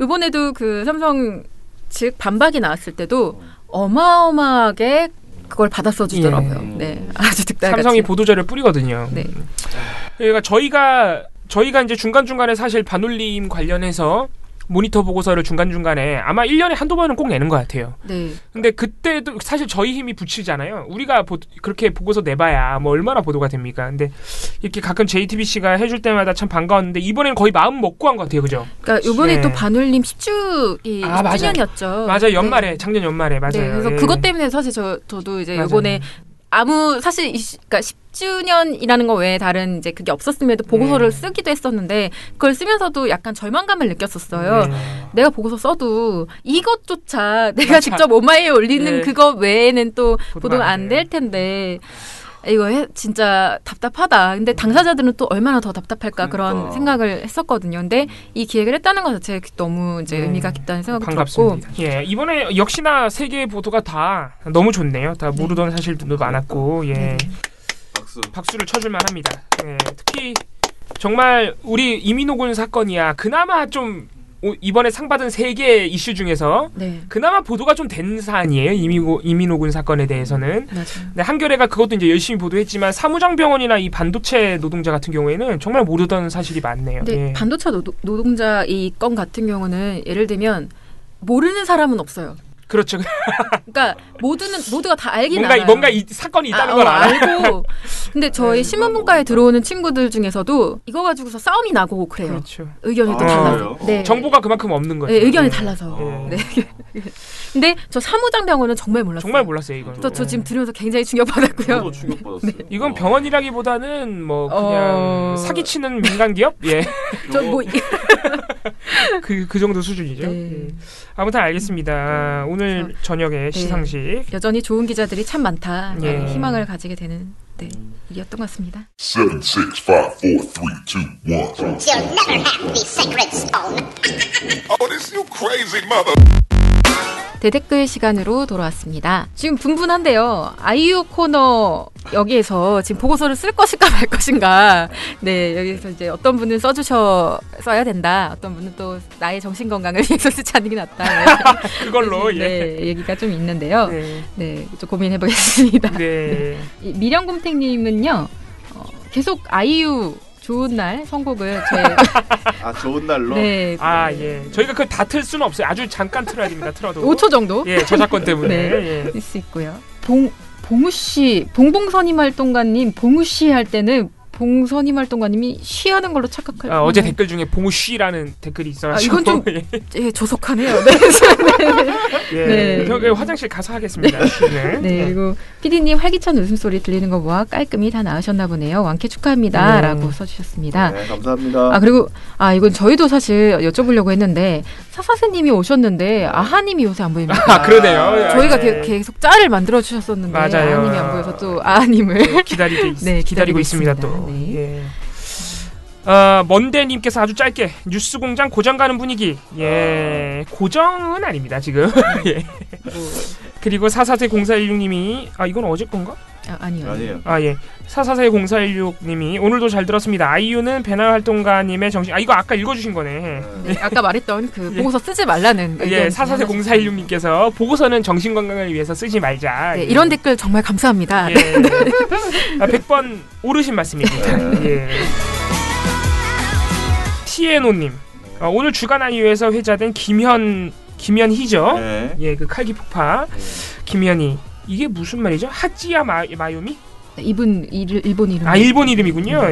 이번에도 그 삼성 즉 반박이 나왔을 때도 어마어마하게 그걸 받아 써주더라고요. 네, 아주 득달같이. 삼성이 보도자를 뿌리거든요. 그러니까 저희가 이제 중간중간에 사실 반올림 관련해서 모니터 보고서를 중간중간에 아마 1년에 한두 번은 꼭 내는 것 같아요. 근데 그때도 사실 저희 힘이 붙이잖아요. 우리가 그렇게 보고서 내봐야 뭐 얼마나 보도가 됩니까? 근데 이렇게 가끔 JTBC가 해줄 때마다 참 반가웠는데 이번에는 거의 마음 먹고 한 것 같아요. 그죠? 그러니까 이번에 또 반올림 10주년이었죠. 맞아요. 연말에 작년 연말에 맞아요. 그래서 그것 때문에 사실 저도 이제 이번에 사실 그러니까 10주년이라는 거 외에 다른 이제 그게 없었음에도 보고서를 쓰기도 했었는데 그걸 쓰면서도 약간 절망감을 느꼈었어요. 내가 보고서 써도 이것조차 내가 직접 오마이에 올리는 그거 외에는 또 보도가 안 될 텐데 이거 진짜 답답하다. 근데 당사자들은 또 얼마나 더 답답할까 그런 생각을 했었거든요. 근데 이 기획을 했다는 것 자체가 너무 이제 의미가 깊다는 생각이 반갑습니다. 들었고. 이번에 역시나 세 개의 보도가 다 너무 좋네요. 다 모르던 사실들도 많았고 박수를 쳐줄 만합니다. 특히 정말 우리 이민호군 사건이야 그나마 좀 이번에 상 받은 3개 이슈 중에서 그나마 보도가 좀 된 사안이에요. 이민호군 사건에 대해서는. 네, 한겨레가 그것도 이제 열심히 보도했지만 사무장병원이나 이 반도체 노동자 같은 경우에는 정말 모르던 사실이 많네요. 네, 반도체 노동자 이 건 같은 경우는 예를 들면 모르는 사람은 없어요. 그렇죠. 그러니까 모두가 다 알긴 알아요. 뭔가 이 사건이 있다는 걸 알고. 근데 저희 신문분과에 들어오는 친구들 중에서도 이거 가지고서 싸움이 나고 그래요. 그렇죠. 의견이 또 달라서. 정보가 그만큼 없는 거죠. 네, 의견이 달라서. 근데 저 사무장병원은 정말 몰랐어요. 정말 몰랐어요, 이건. 저 지금 들으면서 굉장히 충격받았고요. 저도 충격받았어요. 이건 병원이라기보다는 뭐 그냥 사기치는 민간 기업? 그 정도 수준이죠. 아무튼 알겠습니다. 오늘 저녁에 시상식 여전히 좋은 기자들이 참 많다. 희망을 가지게 되는 일이었던 것 같습니다. 7, 6, 5, 4, 3, 2, 1. You'll never have the sacred stone. Oh, this you crazy mother. 대댓글 시간으로 돌아왔습니다. 지금 분분한데요. 아이유 코너 여기에서 지금 보고서를 쓸 것인가 말 것인가. 여기서 이제 어떤 분은 써야 된다. 어떤 분은 또 나의 정신 건강을 위해서 쓰지 않는 게 낫다. 그걸로 얘기가 좀 있는데요. 좀 고민해 보겠습니다. 미령곰탱님은요. 계속 아이유 좋은 날 선곡을 좋은 날로? 저희가 그걸 다 틀 수는 없어요. 아주 잠깐 틀어야 됩니다. 틀어도 5초 정도? 저작권 때문에. 쓸 수 있고요. 봉우씨, 봉봉선임 활동가님, 봉우씨 할 때는 봉선임 활동가님이 쉬하는 걸로 착각할 어제 댓글 중에 봉쉬라는 댓글이 있어가지고 이건 좀 조속하네요. 네. 네. 네. 화장실 가서 하겠습니다. 네. 그리고 PD님 활기찬 웃음소리 들리는 거 보아 깔끔히 다 나으셨나 보네요. 완쾌 축하합니다. 라고 써주셨습니다. 네, 감사합니다. 그리고 이건 저희도 사실 여쭤보려고 했는데 사사세님이 오셨는데 아하님이 요새 안 보입니다. 그러네요. 저희가 계속 짤을 만들어 주셨었는데 맞아요. 아하님이 안 보여서 또 아하님을 기다리고 있습니다. 또. 네. 먼데님께서 아주 짧게 뉴스공장 고정 가는 분위기. 고정은 아닙니다 지금. 그리고 4440416님이 이건 어제 건가? 아니요. 예. 4440416님이 오늘도 잘 들었습니다. 아이유는 배나 활동가님의 정신. 이거 아까 읽어주신 거네. 네, 아까 말했던 그 보고서 쓰지 말라는. 4440416님께서 보고서는 정신 건강을 위해서 쓰지 말자. 네, 이런 댓글 정말 감사합니다. 100번 오르신 말씀입니다. 티에노님, 오늘 주간 아이유에서 회자된 김현희죠. 그 칼기 폭파. 김현희. 이게 무슨 말이죠? 하찌야 마요미? 일본 이름. 일본 이름이군요.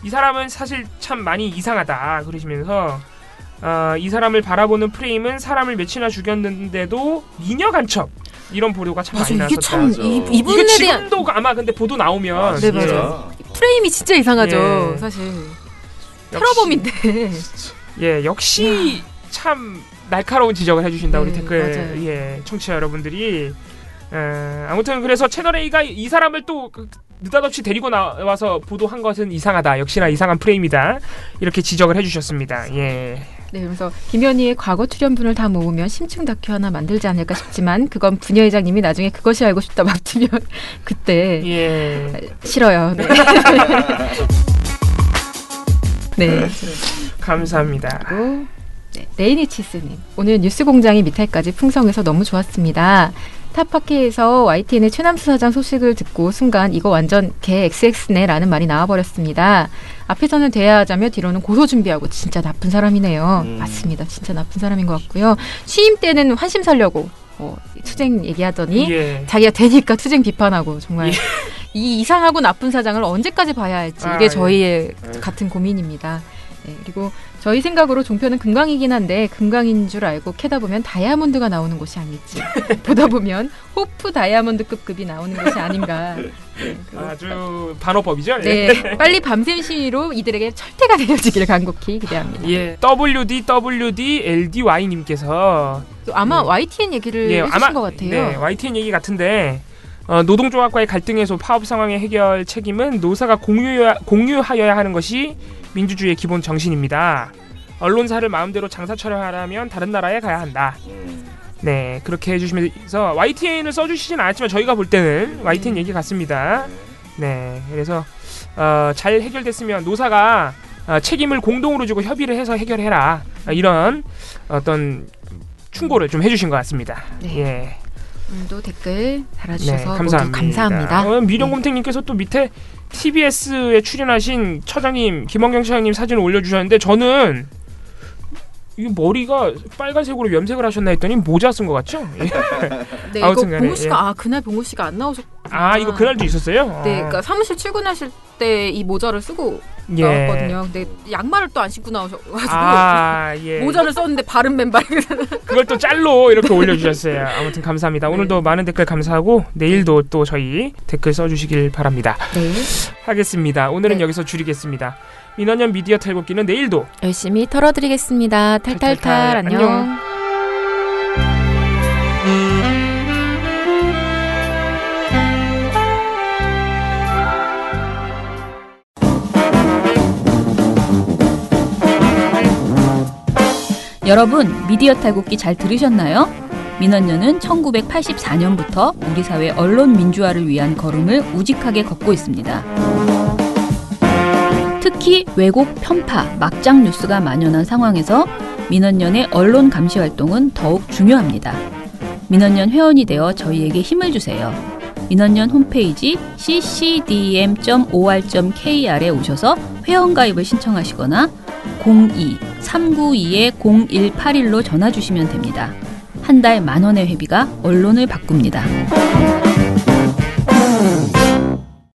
이 사람은 사실 참 많이 이상하다 그러시면서 이 사람을 바라보는 프레임은 사람을 몇이나 죽였는데도 미녀 간첩. 이런 보도가 참 많이 나왔었다. 이분에 대한 지금도 아마 근데 보도 나오면 네, 맞아요. 프레임이 진짜 이상하죠. 사실 테러범인데. 역시 참 날카로운 지적을 해주신다 우리 댓글. 맞아요. 청취자 여러분들이. 아무튼 그래서 채널A가 이 사람을 또 느닷없이 데리고 나와서 보도한 것은 이상하다. 역시나 이상한 프레임이다. 이렇게 지적을 해주셨습니다. 네, 그래서 김현희의 과거 출연분을 다 모으면 심층 다큐 하나 만들지 않을까 싶지만 그건 부녀회장님이 나중에 그것이 알고 싶다 막 뜨면 그때 싫어요. 네. 감사합니다. 그리고 레이니치스님, 오늘 뉴스공장이 미탈까지 풍성해서 너무 좋았습니다. 탑파케에서 YTN의 최남수 사장 소식을 듣고 순간 이거 완전 개 XX네 라는 말이 나와버렸습니다. 앞에서는 대화하자며 뒤로는 고소 준비하고 진짜 나쁜 사람이네요. 맞습니다. 진짜 나쁜 사람인 것 같고요. 취임 때는 환심 살려고 투쟁 얘기하더니 자기가 되니까 투쟁 비판하고 정말 이 이상하고 나쁜 사장을 언제까지 봐야 할지 이게 저희의 같은 고민입니다. 그리고 저희 생각으로 종편은 금강이긴 한데 금강인 줄 알고 캐다 보면 다이아몬드가 나오는 곳이 아닐지 보다 보면 호프 다이아몬드급이 나오는 것이 아닌가. 아주 반어법이죠. 빨리 밤샘 시위로 이들에게 철퇴가 내려지기를 간곡히 기대합니다. WDLDY님께서 아마 YTN 얘기를 해주신 것 같아요. YTN 얘기 같은데 노동조합과의 갈등 해소 파업 상황의 해결 책임은 노사가 공유하여야 하는 것이 민주주의의 기본 정신입니다. 언론사를 마음대로 장사 촬영하려면 다른 나라에 가야 한다. 네, 그렇게 해주시면서 YTN을 써주시진 않았지만 저희가 볼 때는 YTN 얘기 같습니다. 네, 그래서 잘 해결됐으면 노사가 책임을 공동으로 주고 협의를 해서 해결해라. 이런 어떤 충고를 좀 해주신 것 같습니다. 오늘도 댓글 달아주셔서 모두 감사합니다. 미령곰탱님께서 또 밑에 TBS에 출연하신 처장님 김원경 처장님 사진을 올려주셨는데 저는 이 머리가 빨간색으로 염색을 하셨나 했더니 모자 쓴 것 같죠? 네, 이거 봉우 씨가 그날 봉우 씨가 안 나오셨. 이거 그날도 있었어요? 네, 그러니까 사무실 출근하실 때 이 모자를 쓰고 나왔거든요. 근데 양말을 또 안 신고 나오셔가지고 모자를 썼는데 바른 맨발. 그걸 또 짤로 이렇게 올려주셨어요. 아무튼 감사합니다. 오늘도 많은 댓글 감사하고 내일도 또 저희 댓글 써주시길 바랍니다. 하겠습니다. 오늘은 여기서 줄이겠습니다. 민원연 미디어 탈곡기는 내일도 열심히 털어드리겠습니다. 탈탈탈 안녕. 여러분, 미디어 탈곡기 잘 들으셨나요? 민원연은 1984년부터 우리 사회 언론 민주화를 위한 걸음을 우직하게 걷고 있습니다. 특히 왜곡, 편파, 막장 뉴스가 만연한 상황에서 민원연의 언론 감시 활동은 더욱 중요합니다. 민원연 회원이 되어 저희에게 힘을 주세요. 민원연 홈페이지 ccdm.or.kr에 오셔서 회원가입을 신청하시거나 02-392-0181로 전화 주시면 됩니다. 한 달 10,000원의 회비가 언론을 바꿉니다.